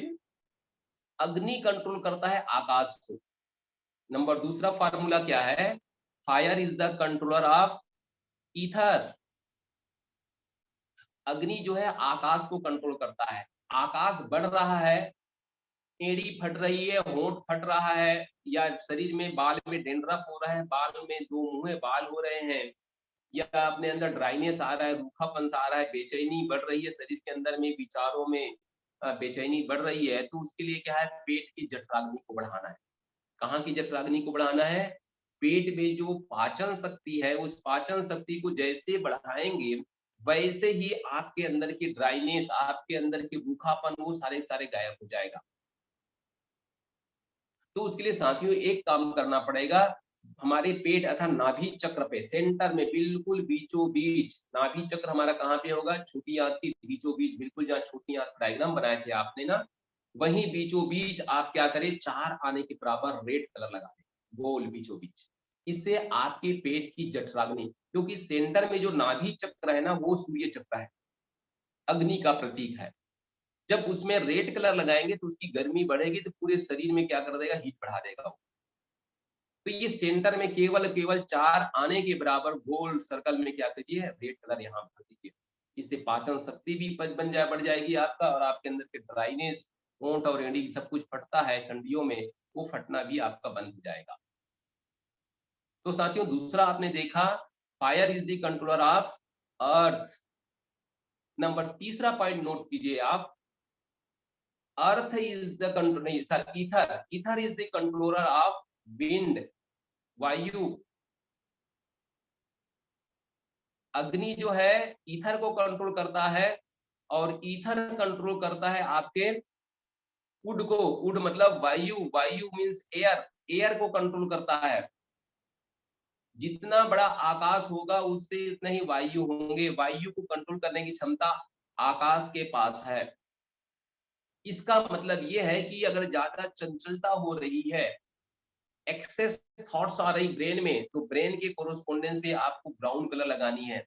अग्नि कंट्रोल करता है आकाश को। नंबर दूसरा फार्मूला क्या है, fire is the controller of ether. अग्नि जो है आकाश को कंट्रोल करता है। आकाश बढ़ रहा है, एड़ी फट रही है, होंठ फट रहा है, या शरीर में बाल में डेंड्रफ हो रहा है, बाल में 2 मुंह बाल हो रहे हैं, या अपने अंदर ड्राइनेस आ रहा है, रूखापन सा आ रहा है, बेचैनी बढ़ रही है शरीर के अंदर में, विचारों में बेचैनी बढ़ रही है, तो उसके लिए क्या है, पेट की जठराग्नि को बढ़ाना है। कहाँ की जठराग्नि को बढ़ाना है, पेट में जो पाचन शक्ति है, उस पाचन शक्ति को जैसे बढ़ाएंगे वैसे ही आपके अंदर की ड्राइनेस, आपके अंदर की रूखापन, वो सारे सारे गायब हो जाएगा। तो उसके लिए साथियों एक काम करना पड़ेगा, हमारे पेट अथवा नाभि चक्र पे, सेंटर में बिल्कुल बीचों बीच, नाभि चक्र हमारा कहाँ पे होगा, छोटी आंत की बीचों बीच, बिल्कुल जहाँ छोटी आंत डायग्राम बनाए थे आपने ना, वहीं बीचों बीच आप क्या करें, 4 आने के बराबर रेड कलर लगा दें, गोल बीचों बीच। इससे आपके पेट की जठराग्नि, क्योंकि सेंटर में जो नाभि चक्र है ना, वो सूर्य चक्र है, अग्नि का प्रतीक है। जब उसमें रेड कलर लगाएंगे तो उसकी गर्मी बढ़ेगी, तो पूरे शरीर में क्या कर देगा, हीट बढ़ा देगा वो। तो ये सेंटर में केवल 4 आने के बराबर गोल सर्कल में क्या कीजिए, रेड कलर यहाँ भर दीजिए। इससे पाचन शक्ति भी बढ़ जाएगी आपका, और आपके अंदर के ड्राइनेस, होंठ और एड़ी सब कुछ फटता है ठंडियों में, वो फटना भी आपका बंद हो जाएगा। तो साथियों दूसरा आपने देखा, fire is the controller of earth. Number तीसरा पॉइंट नोट कीजिए आप, अर्थ इज द कंट्रोल, नहीं sir, ether is the controller of wind, वायु। अग्नि जो है ईथर को कंट्रोल करता है, और ईथर कंट्रोल करता है आपके वुड को। वुड मतलब वायु, वायु मींस एयर, एयर को कंट्रोल करता है। जितना बड़ा आकाश होगा उससे इतने ही वायु होंगे, वायु को कंट्रोल करने की क्षमता आकाश के पास है। इसका मतलब ये है कि अगर ज्यादा चंचलता हो रही है, एक्सेस थॉट्स आ रही ब्रेन में, तो ब्रेन के कोरोस्पोंडेंस पे आपको ब्राउन कलर लगानी है।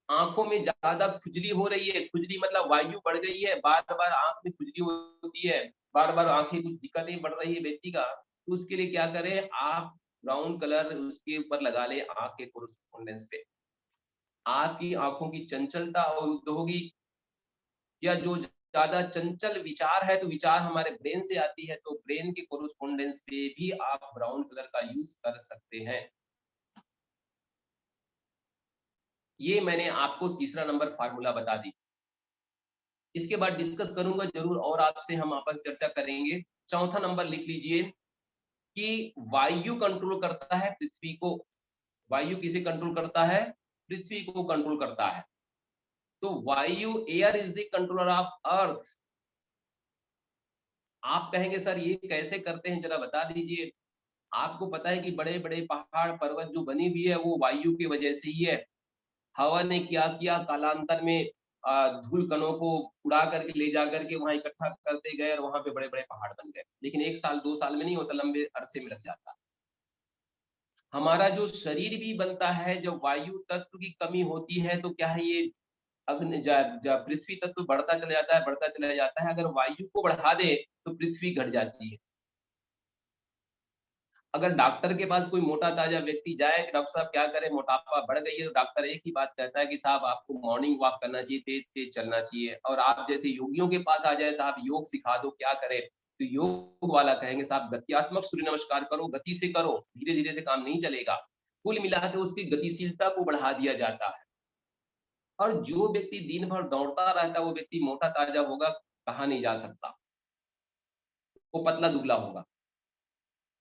आंखों में ज्यादा खुजली हो रही है, खुजली मतलब वायु बढ़ गई है, बार बार आंख में खुजली होती है, बार बार आंखें कुछ दिक्कतें बढ़ रही है व्यक्ति का, तो उसके लिए क्या करें आप, ब्राउन कलर उसके ऊपर लगा ले आंख के कोरोस्पोंडेंस पे। आपकी आंखों की चंचलता अवरुद्ध होगी। या जो ज्यादा चंचल विचार है, तो विचार हमारे ब्रेन से आती है, तो ब्रेन के कोरोस्पोंडेंस पे भी आप ब्राउन कलर का यूज कर सकते हैं। ये मैंने आपको तीसरा नंबर फार्मूला बता दी। इसके बाद डिस्कस करूंगा जरूर, और आपसे हम आपस चर्चा करेंगे। चौथा नंबर लिख लीजिए कि वायु कंट्रोल करता है पृथ्वी को। वायु किसे कंट्रोल करता है, पृथ्वी को कंट्रोल करता है। तो वायु, air is the controller of earth. आप कहेंगे सर ये कैसे करते हैं, जरा बता दीजिए। आपको पता है कि बड़े बड़े पहाड़ पर्वत जो बनी हुई है वो वायु की वजह से ही है। हवा ने क्या किया, कालांतर में धूल कणों को उड़ा करके ले जा करके वहां इकट्ठा करते गए, और वहां पे बड़े बड़े पहाड़ बन गए। लेकिन 1 साल 2 साल में नहीं होता, लंबे अरसे में लग जाता। हमारा जो शरीर भी बनता है, जब वायु तत्व की कमी होती है तो क्या है, ये पृथ्वी तत्व बढ़ता चला जाता है, बढ़ता चला जाता है। अगर वायु को बढ़ा दे तो पृथ्वी घट जाती है। अगर डॉक्टर के पास कोई मोटा ताजा व्यक्ति जाए कि डॉक्टर साहब क्या करें, मोटापा बढ़ गई है, तो डॉक्टर एक ही बात कहता है कि साहब आपको मॉर्निंग वॉक करना चाहिए, तेज तेज चलना चाहिए। और आप जैसे योगियों के पास आ जाए, साहब योग सिखा दो, क्या करें, तो योग वाला कहेंगे साहब गत्यात्मक सूर्य नमस्कार करो, गति से करो, धीरे धीरे से काम नहीं चलेगा। कुल मिला के उसकी गतिशीलता को बढ़ा दिया जाता है। और जो व्यक्ति दिन भर दौड़ता रहता है वो व्यक्ति मोटा ताजा होगा कहा नहीं जा सकता, वो पतला दुबला होगा।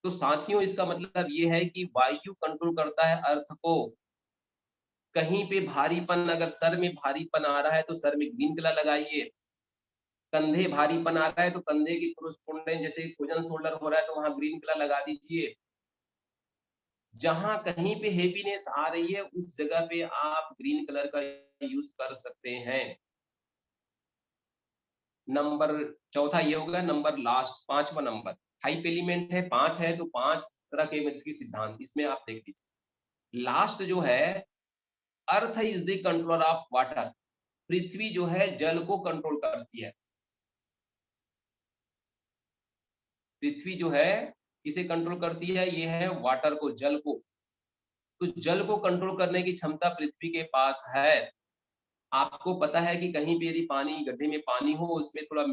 तो साथियों इसका मतलब ये है कि वायु कंट्रोल करता है अर्थ को। कहीं पे भारीपन, अगर सर में भारीपन आ रहा है तो सर में ग्रीन कलर लगाइए। कंधे भारीपन आ रहा है तो कंधे की कोरोस्पोंडेंट, जैसे भुजन शोल्डर हो रहा है तो वहां ग्रीन कलर लगा दीजिए। जहां कहीं पे हैप्पीनेस आ रही है उस जगह पे आप ग्रीन कलर का यूज कर सकते हैं। नंबर चौथा ये होगा। नंबर लास्ट, पांचवा नंबर, टाइप एलिमेंट है, 5 है तो 5 तरह के इसकी सिद्धांत इसमें आप देख लीजिए। लास्ट जो है, earth is the controller of water. पृथ्वी जो है जल को कंट्रोल करती है। पृथ्वी जो है इसे कंट्रोल करती है, ये है वाटर को, जल को। तो जल को कंट्रोल करने की क्षमता पृथ्वी के पास है। आपको पता है कि कहीं भी यदि पानी, गड्ढे में पानी हो, उसमें थोड़ा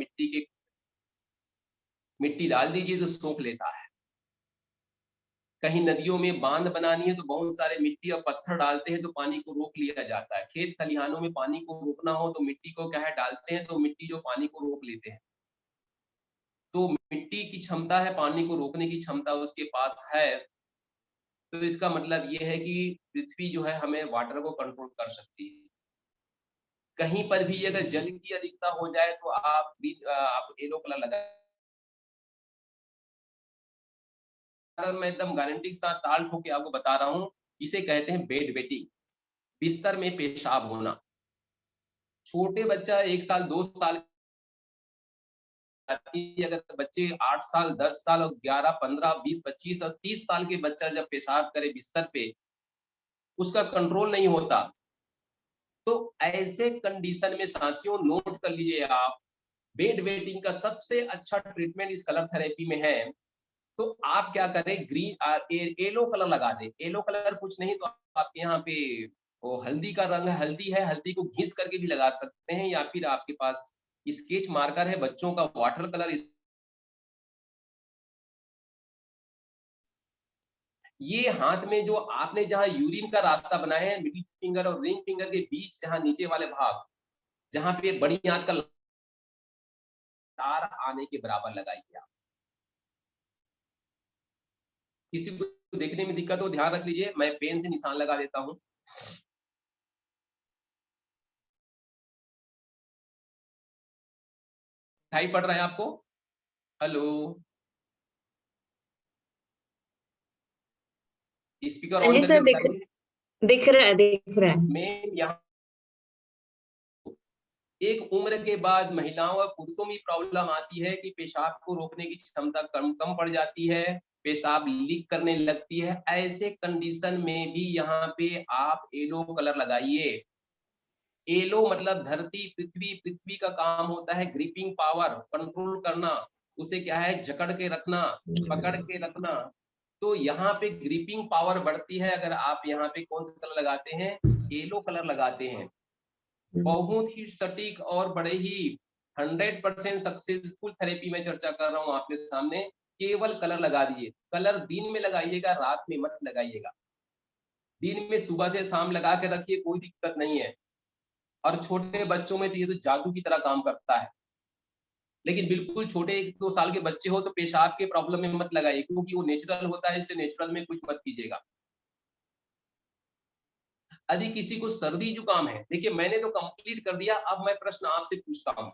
मिट्टी डाल दीजिए तो सोख लेता है। कहीं नदियों में बांध बनानी है तो बहुत सारे मिट्टी और पत्थर डालते हैं तो पानी को रोक लिया जाता है। खेत खलिहानों में पानी को रोकना हो तो मिट्टी को क्या है डालते हैं, तो मिट्टी जो पानी को रोक लेते हैं। तो मिट्टी की क्षमता है, पानी को रोकने की क्षमता उसके पास है। तो इसका मतलब ये है कि पृथ्वी जो है हमें वाटर को कंट्रोल कर सकती है। कहीं पर भी अगर जल की अधिकता हो जाए तो आप येलो कलर लगा। मैं एकदम गारंटी के साथ ताल ठोक के आपको बता रहा हूँ, इसे कहते हैं बेड वेटिंग, बिस्तर में पेशाब होना। छोटे बच्चा 1 साल 2 साल, अगर बच्चे 8 साल 10 साल और 11 15 20 25 और 30 साल के बच्चा जब पेशाब करे बिस्तर पे, उसका कंट्रोल नहीं होता। तो ऐसे कंडीशन में साथियों नोट कर लीजिए आप, बेड वेटिंग का सबसे अच्छा ट्रीटमेंट इस कलर थेरेपी में है। तो आप क्या करें, येलो कलर लगा दें। येलो कलर कुछ नहीं तो आपके यहाँ पे वो हल्दी का रंग है, हल्दी है, हल्दी को घिस करके भी लगा सकते हैं, या फिर आपके पास स्केच मार्कर है बच्चों का, वाटर कलर। ये हाथ में जो आपने जहां यूरिन का रास्ता बनाया है, मिडिल फिंगर और रिंग फिंगर के बीच, जहां नीचे वाले भाग, जहां पे बड़ी आंत का तार आने के बराबर लगाइए आप। किसी को देखने में दिक्कत हो ध्यान रख लीजिए, मैं पेन से निशान लगा देता हूं। दिखाई पड़ रहा है आपको? हेलो, स्पीकर हाँ ऑन जी करके सर, बताइए। दिख रहा है, दिख रहा है। मैं यहाँ एक उम्र के बाद महिलाओं और पुरुषों में प्रॉब्लम आती है कि पेशाब को रोकने की क्षमता कम कम पड़ जाती है, पेशाब लीक करने लगती है। ऐसे कंडीशन में भी यहाँ पे आप येलो कलर लगाइए। येलो मतलब धरती, पृथ्वी, पृथ्वी का काम होता है ग्रिपिंग पावर, कंट्रोल करना, उसे क्या है जकड़ के रखना, पकड़ के रखना। तो यहाँ पे ग्रिपिंग पावर बढ़ती है अगर आप यहाँ पे कौन सा कलर लगाते हैं, येलो कलर लगाते हैं। बहुत ही सटीक और बड़े ही 100% सक्सेसफुल थेरेपी में चर्चा कर रहा हूँ आपके सामने। केवल कलर लगा दीजिए। कलर दिन में लगाइएगा, रात में मत लगाइएगा। दिन में सुबह से शाम लगा के रखिए, कोई दिक्कत नहीं है। और छोटे बच्चों में तो ये तो जादू की तरह काम करता है। लेकिन बिल्कुल छोटे 1-2 साल के बच्चे हो तो पेशाब के प्रॉब्लम में मत लगाइए, क्योंकि वो नेचुरल होता है, इसलिए नेचुरल में कुछ मत कीजिएगा। यदि किसी को सर्दी जुकाम है, देखिए मैंने तो कंप्लीट कर दिया, अब मैं प्रश्न आपसे पूछता हूँ।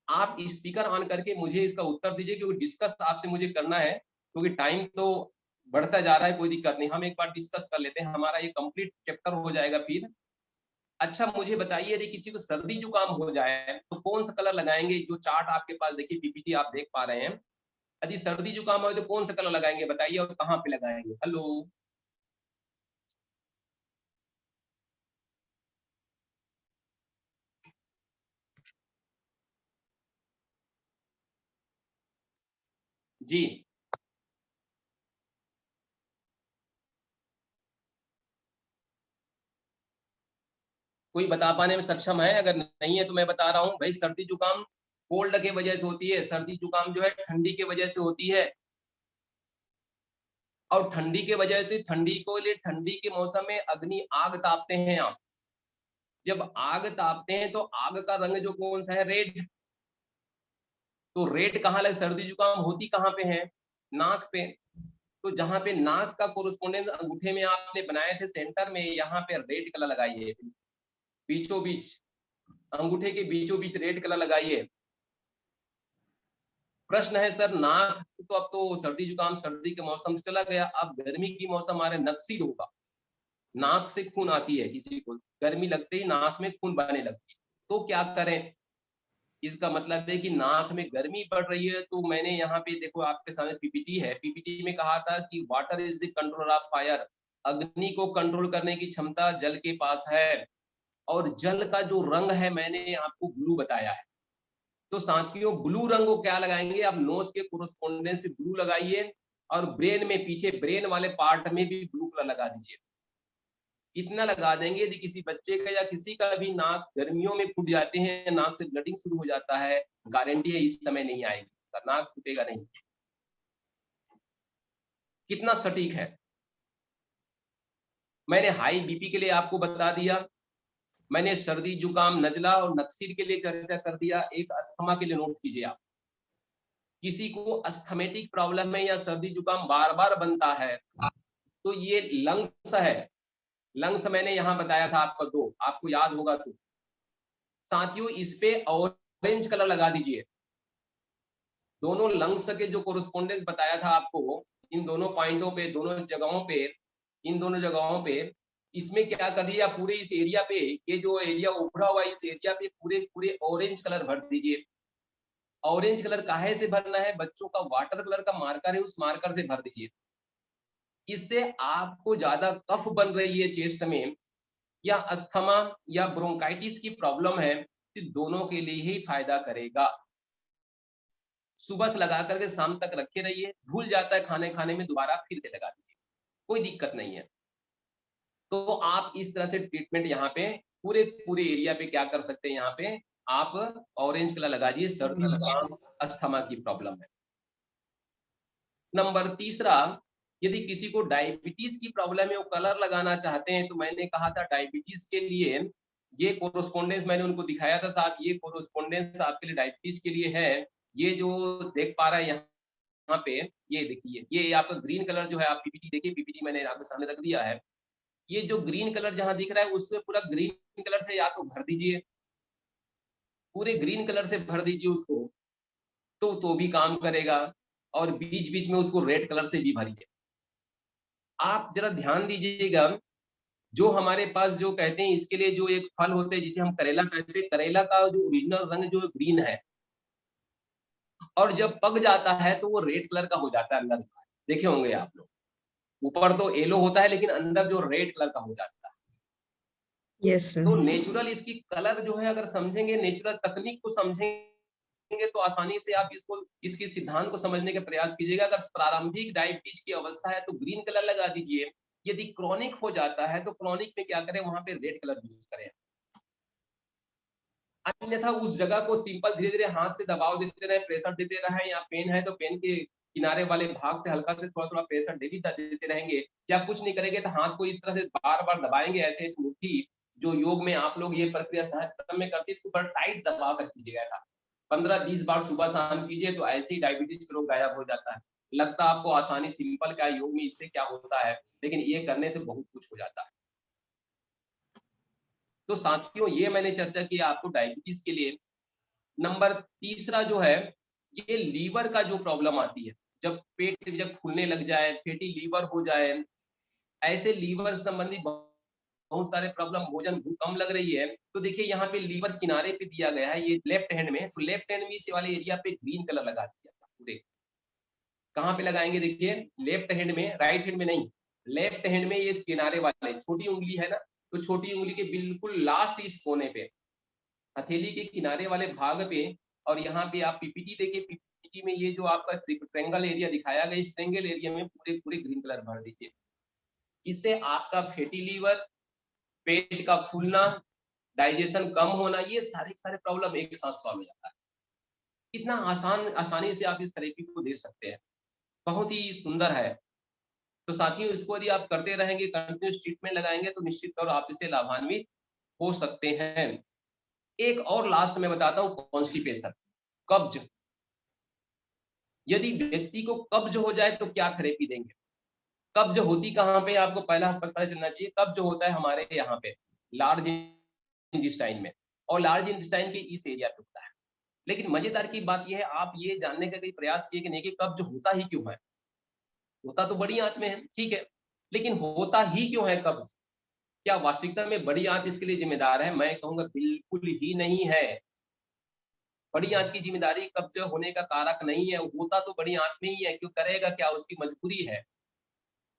आप स्पीकर ऑन करके मुझे इसका उत्तर दीजिए, क्योंकि डिस्कस आपसे मुझे करना है, क्योंकि टाइम तो बढ़ता जा रहा है। कोई दिक्कत नहीं, हम एक बार डिस्कस कर लेते हैं, हमारा ये कंप्लीट चैप्टर हो जाएगा फिर। अच्छा मुझे बताइए, यदि किसी को सर्दी जुकाम हो जाए तो कौन सा कलर लगाएंगे? जो चार्ट आपके पास देखिए, पीपीटी आप देख पा रहे हैं, यदि सर्दी जुकाम हो तो कौन सा कलर लगाएंगे बताइए, और कहाँ पे लगाएंगे? हेलो, जी कोई बता पाने में सक्षम है? अगर नहीं है तो मैं बता रहा हूँ भाई, सर्दी जुकाम कोल्ड के वजह से होती है, सर्दी जुकाम जो है ठंडी के वजह से होती है। और ठंडी के वजह से, ठंडी को लिए ठंडी के मौसम में अग्नि आग तापते हैं आप। जब आग तापते हैं तो आग का रंग जो कौन सा है? रेड। तो रेड कहाँ लग, सर्दी जुकाम होती कहाँ पे है? नाक पे। तो जहां पे नाक का कोरोस्पोंडेंस अंगूठे में आपने बनाए थे सेंटर में, यहाँ पे रेड कलर लगाइए, बीचों बीच, अंगूठे के बीचों बीच रेड कलर लगाइए। प्रश्न है सर नाक तो अब तो सर्दी जुकाम सर्दी के मौसम से चला गया, अब गर्मी की मौसम आ रहा है, नक्सीर होगा, नाक से खून आती है, किसी को गर्मी लगते ही नाक में खून बहने लगती है, तो क्या करें? इसका मतलब है कि नाक में गर्मी बढ़ रही है। तो मैंने यहाँ पे देखो आपके सामने पीपीटी है, पीपीटी में कहा था कि water is the controller of fire, अग्नि को कंट्रोल करने की क्षमता जल के पास है। और जल का जो रंग है मैंने आपको ब्लू बताया है। तो साथियों ब्लू रंग को क्या लगाएंगे आप? नोज के कोरोस्पोंडेंस पे ब्लू लगाइए, और ब्रेन में पीछे ब्रेन वाले पार्ट में भी ब्लू कलर लगा दीजिए। इतना लगा देंगे यदि किसी बच्चे का या किसी का भी नाक गर्मियों में फूट जाते हैं, नाक से ब्लडिंग शुरू हो जाता है, गारंटी है इस समय नहीं आएगी, उसका नाक फूटेगा नहीं। कितना सटीक है। मैंने हाई बीपी के लिए आपको बता दिया, मैंने सर्दी जुकाम नजला और नक्सीर के लिए चर्चा कर दिया। एक अस्थमा के लिए नोट कीजिए आप, किसी को अस्थमेटिक प्रॉब्लम है या सर्दी जुकाम बार बार बनता है तो ये लंग्स है, लंग्स मैंने यहां बताया था आपका 2, आपको याद होगा तो। साथियों इस पे ऑरेंज कलर लगा दीजिए, दोनों लंग्स के जो कोरोस्पोंडेंस बताया था आपको, इन दोनों पॉइंटों पे, दोनों जगहों पे, इन दोनों जगहों पे, इसमें क्या कर दिया, पूरे इस एरिया पे, ये जो एरिया उभरा हुआ इस एरिया पे पूरे पूरे ऑरेंज कलर भर दीजिए। ऑरेंज कलर काहे से भरना है? बच्चों का वाटर कलर का मार्कर है, उस मार्कर से भर दीजिए। इससे आपको ज्यादा कफ बन रही है चेस्ट में, या अस्थमा या ब्रोंकाइटिस की प्रॉब्लम है, तो दोनों के लिए ही फायदा करेगा। सुबह से लगा करके शाम तक रखे रहिए, भूल जाता है खाने खाने में, दोबारा फिर से लगा दीजिए, कोई दिक्कत नहीं है। तो आप इस तरह से ट्रीटमेंट यहाँ पे पूरे पूरे एरिया पे क्या कर सकते हैं, यहाँ पे आप ऑरेंज कलर लगा दीजिए, सर्दी जुकाम अस्थमा की प्रॉब्लम है। नंबर तीसरा, यदि किसी को डायबिटीज की प्रॉब्लम है, वो कलर लगाना चाहते हैं, तो मैंने कहा था डायबिटीज के लिए ये कोरोस्पोंडेंस मैंने उनको दिखाया था साहब, ये कोरोस्पोंडेंस आपके लिए डायबिटीज के लिए है। ये जो देख पा रहे हैं यहाँ पे, ये देखिए, ये आपका ग्रीन कलर जो है, आप पीपीटी देखिए, पीपीटी मैंने आपके सामने रख दिया है। ये जो ग्रीन कलर जहां दिख रहा है उसमें पूरा ग्रीन कलर से या तो भर दीजिए, पूरे ग्रीन कलर से भर दीजिए उसको, तो भी काम करेगा। और बीच बीच में उसको रेड कलर से भी भरिए। आप जरा ध्यान दीजिएगा, जो हमारे पास जो कहते हैं इसके लिए जो एक फल होते हैं जिसे हम करेला कहते हैं, करेला का जो ओरिजिनल रंग जो ग्रीन है, और जब पक जाता है तो वो रेड कलर का हो जाता है अंदर, देखे होंगे आप लोग, ऊपर तो येलो होता है लेकिन अंदर जो रेड कलर का हो जाता है। यस तो सर। नेचुरल इसकी कलर जो है, अगर समझेंगे, नेचुरल तकनीक को समझेंगे तो आसानी से आप इसको, इसके सिद्धांत को समझने का प्रयास कीजिएगा। अगर प्रारंभिक डायबिटीज की अवस्था है तो ग्रीन कलर लगा दीजिए, यदि क्रॉनिक हो जाता है तो क्रॉनिक में क्या करें, वहां पे रेड कलर यूज करें। अन्यथा उस जगह को सिंपल धीरे धीरे हाथ से दबाव देते रहे, प्रेशर देते रहे, या पेन है तो पेन के किनारे वाले भाग से हल्का से थोड़ा थोड़ा प्रेशर डेली देते रहेंगे, या कुछ नहीं करेंगे तो हाथ को इस तरह से बार बार दबाएंगे, ऐसे इस मुट्ठी, जो योग में आप लोग ये प्रक्रिया सहज में करते हैं, इसको बड़ा टाइट दबा कर कीजिएगा, ऐसा 15-20 बार सुबह शाम कीजिए, तो ऐसे ही डायबिटीज का रोग गायब हो जाता है। लगता है आपको आसानी, सिंपल क्या योग में इससे क्या होता है, लेकिन ये करने से बहुत कुछ हो जाता है। तो साथियों ये मैंने चर्चा की आपको डायबिटीज के लिए। नंबर तीसरा जो है, ये लीवर का जो प्रॉब्लम आती है, जब पेट जब फूलने लग जाए, फैटी लीवर हो जाए, ऐसे लीवर संबंधी बहुत सारे प्रॉब्लम, भोजन भूख कम लग रही है, तो देखिए यहाँ पे लीवर किनारे पे दिया गया है, ये लेफ्ट हैंड में, तो लेफ्ट हैंड में इस वाले एरिया पे ग्रीन कलर लगा दिया पूरे। कहाँ पे लगाएंगे, देखिए लेफ्ट हैंड में, राइट हैंड में नहीं, लेफ्ट हैंड में ये किनारे वाले, छोटी उंगली है ना, तो छोटी उंगली के बिल्कुल लास्ट इस कोने पे, हथेली के किनारे वाले भाग पे, और यहाँ पे आप पीपीटी देखिए, पीपीटी में ये जो आपका ट्रायंगल एरिया दिखाया गया, इस ट्रायंगल एरिया में पूरे पूरे ग्रीन कलर भर दीजिए। इससे आपका फैटी लीवर, पेट का फूलना, डाइजेशन कम होना, ये सारे प्रॉब्लम एक साथ सॉल्व हो जाता है। कितना आसानी से आप इस थेरेपी को दे सकते हैं, बहुत ही सुंदर है। तो साथियों, इसको यदि आप करते रहेंगे, कंटिन्यूस ट्रीटमेंट लगाएंगे, तो निश्चित तौर आप इससे लाभान्वित हो सकते हैं। एक और लास्ट में बताता हूँ, कॉन्स्टिपेशन, कब्ज। यदि व्यक्ति को कब्ज हो जाए तो क्या थेरेपी देंगे? कब्ज होती कहाँ पे, आपको पहला पता चलना चाहिए। कब्ज होता है हमारे यहाँ पे लार्ज इंटेस्टाइन में, और लार्ज इंटेस्टाइन के इस एरिया पे होता है। लेकिन मजेदार की बात यह है, आप ये जानने का कहीं प्रयास किए कि नहीं कि कब्ज होता ही क्यों है? होता तो बड़ी आंत में है, ठीक है, लेकिन होता ही क्यों है कब्ज? क्या वास्तविकता में बड़ी आंत इसके लिए जिम्मेदार है? मैं कहूंगा बिल्कुल ही नहीं है। बड़ी आंत की जिम्मेदारी कब्ज होने का कारक नहीं है, होता तो बड़ी आंत में ही है, क्यों करेगा क्या, उसकी मजबूरी है।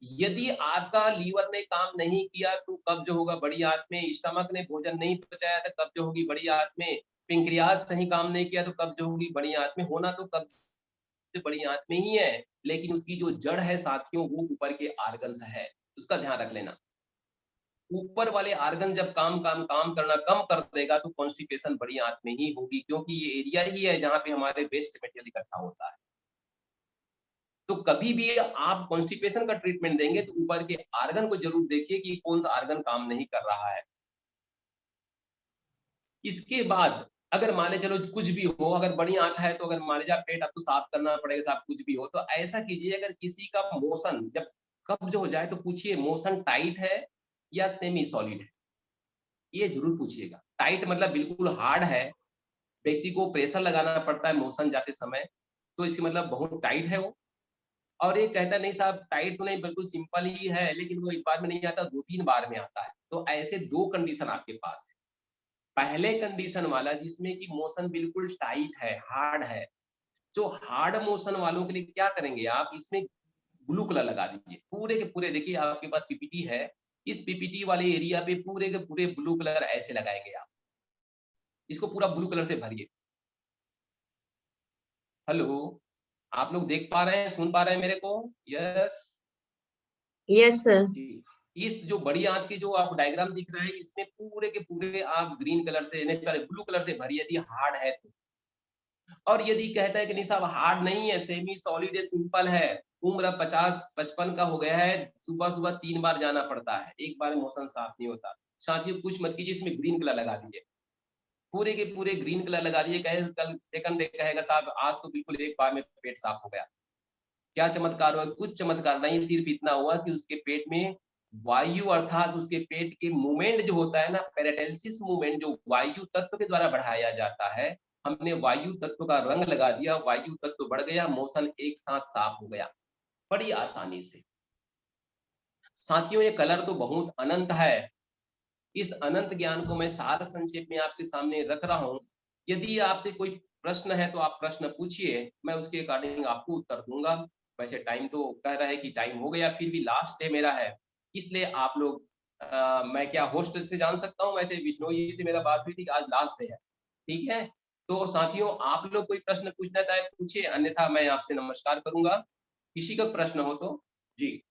यदि आपका लीवर ने काम नहीं किया तो कब्ज होगा बड़ी आंत में, स्टमक ने भोजन नहीं पचाया तो कब्ज होगी बड़ी आंत में, पेंक्रियाज सही काम नहीं किया तो कब्ज होगी बड़ी आंत में। होना तो कब्ज बड़ी आंत में ही है, लेकिन उसकी जो जड़ है साथियों, वो ऊपर के आर्गन्स है, उसका ध्यान रख लेना। ऊपर वाले आर्गन जब काम करना कम कर देगा तो कॉन्स्टिपेशन बड़ी आंत में ही होगी, क्योंकि ये एरिया ही है जहाँ पे हमारे वेस्ट मटेरियल इकट्ठा होता है। तो कभी भी आप कॉन्स्टिपेशन का ट्रीटमेंट देंगे तो ऊपर के आर्गन को जरूर देखिए कि कौन सा आर्गन काम नहीं कर रहा है। इसके बाद अगर मान ले चलो कुछ भी हो, अगर बड़ी आंत है तो अगर मान लीजिए पेट आपको साफ करना पड़ेगा, साफ कुछ भी हो, तो ऐसा कीजिए, अगर किसी का मोशन जब कब्ज हो जाए तो पूछिए मोशन टाइट है या सेमी सॉलिड है, ये जरूर पूछिएगा। टाइट मतलब बिल्कुल हार्ड है, व्यक्ति को प्रेशर लगाना पड़ता है मोशन जाते समय, तो इसका मतलब बहुत टाइट है वो। और ये कहता नहीं साहब टाइट तो नहीं, बिल्कुल सिंपल ही है, लेकिन वो एक बार में नहीं आता, 2-3 बार में आता है। तो ऐसे 2 कंडीशन आपके पास है। पहले कंडीशन वाला जिसमें कि मोशन बिल्कुल टाइट है, हार्ड है, जो हार्ड मोशन वालों के लिए क्या करेंगे आप, इसमें ब्लू कलर लगा दीजिए पूरे के पूरे। देखिए आपके पास पीपीटी है, इस पीपीटी वाले एरिया पे पूरे के पूरे ब्लू कलर ऐसे लगाएंगे आप, इसको पूरा ब्लू कलर से भरिए। हेलो, आप लोग देख पा रहे हैं, सुन पा रहे हैं मेरे को? Yes Yes, sir. जी। इस जो बड़ी आंत की जो आप डायग्राम दिख रहा है, इसमें पूरे के पूरे आप ग्रीन कलर से नहीं सॉरी ब्लू कलर से भरिए यदि हार्ड है तो। और यदि कहता है कि नहीं साहब हार्ड नहीं है, सेमी सॉलिड है, सिंपल है, उम्र 50-55 का हो गया है, सुबह सुबह 3 बार जाना पड़ता है, एक बार मोशन साफ नहीं होता, साथियों कुछ मत कीजिए, इसमें ग्रीन कलर लगा दीजिए, पूरे के पूरे ग्रीन कलर लगा दीजिए। कहे कल सेकंड डे कहेगा साहब आज तो बिल्कुल एक बार में पेट साफ हो गया। क्या चमत्कार हुआ? कुछ चमत्कार नहीं, सिर्फ इतना हुआ कि उसके पेट में वायु अर्थात उसके पेट के मूवमेंट जो होता है ना, पेराटेल्सिस मूवमेंट, जो वायु तत्व के द्वारा बढ़ाया जाता है, हमने वायु तत्व का रंग लगा दिया, वायु तत्व बढ़ गया, मोशन एक साथ साफ हो गया बड़ी आसानी से। साथियों ये कलर तो बहुत अनंत है, इस अनंत ज्ञान को मैं सार संक्षेप में आपके सामने रख रहा हूँ। यदि आपसे कोई प्रश्न है तो आप प्रश्न पूछिए, मैं उसके अकॉर्डिंग आपको उत्तर दूंगा। वैसे टाइम तो कह रहा है कि टाइम हो गया, फिर भी लास्ट डे मेरा है, इसलिए आप लोग मैं क्या होस्ट से जान सकता हूँ, वैसे विष्णु जी से मेरा बात हुई थी कि आज लास्ट डे है, ठीक है। तो साथियों आप लोग कोई प्रश्न पूछना चाहे पूछिए, अन्यथा मैं आपसे नमस्कार करूंगा। किसी का प्रश्न हो तो जी।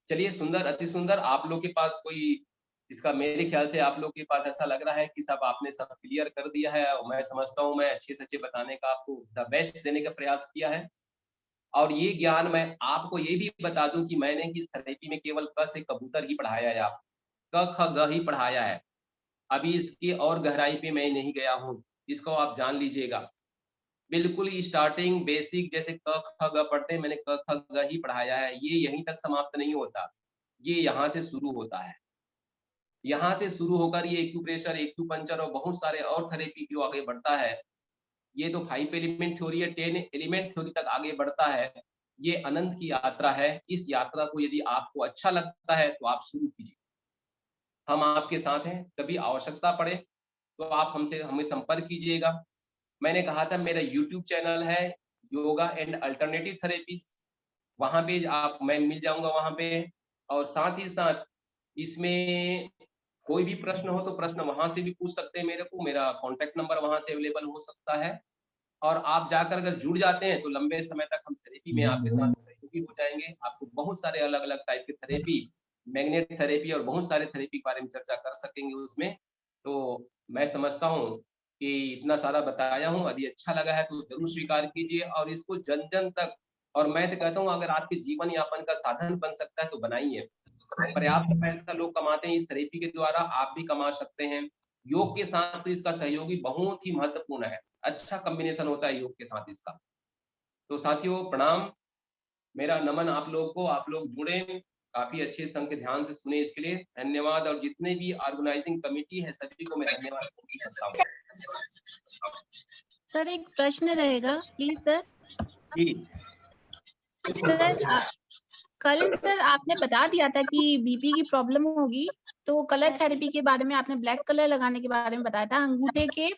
चलिए सुंदर, अति सुंदर। आप लोग के पास कोई इसका, मेरे ख्याल से आप लोग के पास ऐसा लग रहा है कि सब आपने सब क्लियर कर दिया है, और मैं समझता हूँ मैं अच्छे से अच्छे बताने का आपको द बेस्ट देने का प्रयास किया है। और ये ज्ञान मैं आपको ये भी बता दूं कि मैंने इस थेरेपी में केवल क से कबूतर ही पढ़ाया है, आप क ख ग ही पढ़ाया है, अभी इसकी और गहराई पे मैं नहीं गया हूँ, इसको आप जान लीजिएगा। बिल्कुल ही स्टार्टिंग बेसिक जैसे क ख ग पढ़ते हैं, मैंने क ख ग ही पढ़ाया है, ये यहीं तक समाप्त नहीं होता, ये यहाँ से शुरू होता है। यहाँ से शुरू होकर ये एक्यूप्रेशर, एक्यूपंक्चर और बहुत सारे और थेरेपी जो आगे बढ़ता है, ये तो 5 एलिमेंट थ्योरी है, 10 एलिमेंट थ्योरी तक आगे बढ़ता है। ये अनंत की यात्रा है, इस यात्रा को यदि आपको अच्छा लगता है तो आप शुरू कीजिए, हम आपके साथ हैं। कभी आवश्यकता पड़े तो आप हमें संपर्क कीजिएगा। मैंने कहा था मेरा यूट्यूब चैनल है योगा एंड अल्टरनेटिव थेरेपीज, वहां पे आप मैं मिल जाऊंगा वहां पे। और साथ ही साथ इसमें कोई भी प्रश्न हो तो प्रश्न वहां से भी पूछ सकते हैं मेरे को, मेरा कॉन्टेक्ट नंबर वहां से अवेलेबल हो सकता है। और आप जाकर अगर जुड़ जाते हैं तो लंबे समय तक हम थेरेपी में आपके साथ सहयोगी हो जाएंगे। आपको बहुत सारे अलग अलग टाइप के थेरेपी, मैग्नेट थेरेपी और बहुत सारे थेरेपी के बारे में चर्चा कर सकेंगे उसमें। तो मैं समझता हूँ कि इतना सारा बताया हूँ, यदि अच्छा लगा है तो जरूर स्वीकार कीजिए और इसको जन जन तक, और मैं तो कहता हूँ अगर आपके जीवन यापन का साधन बन सकता है तो बनाइए। पर्याप्त पैसा लोग कमाते हैं इस थेरेपी के द्वारा, आप भी कमा सकते हैं। योग के साथ तो इसका सहयोगी बहुत ही महत्वपूर्ण है, अच्छा कॉम्बिनेशन होता है योग के साथ इसका। तो साथियों प्रणाम, मेरा नमन आप लोग को, आप लोग जुड़े, काफी अच्छे संग के ध्यान से सुने, इसके लिए धन्यवाद। और जितने भी ऑर्गेनाइजिंग कमेटी है सभी को मैं धन्यवाद करता हूँ। सर एक प्रश्न रहेगा प्लीज सर। जी सर कल सर आपने बता दिया था कि बीपी की प्रॉब्लम होगी, तो कलर थेरेपी के बारे में आपने ब्लैक कलर लगाने के बारे में बताया था अंगूठे के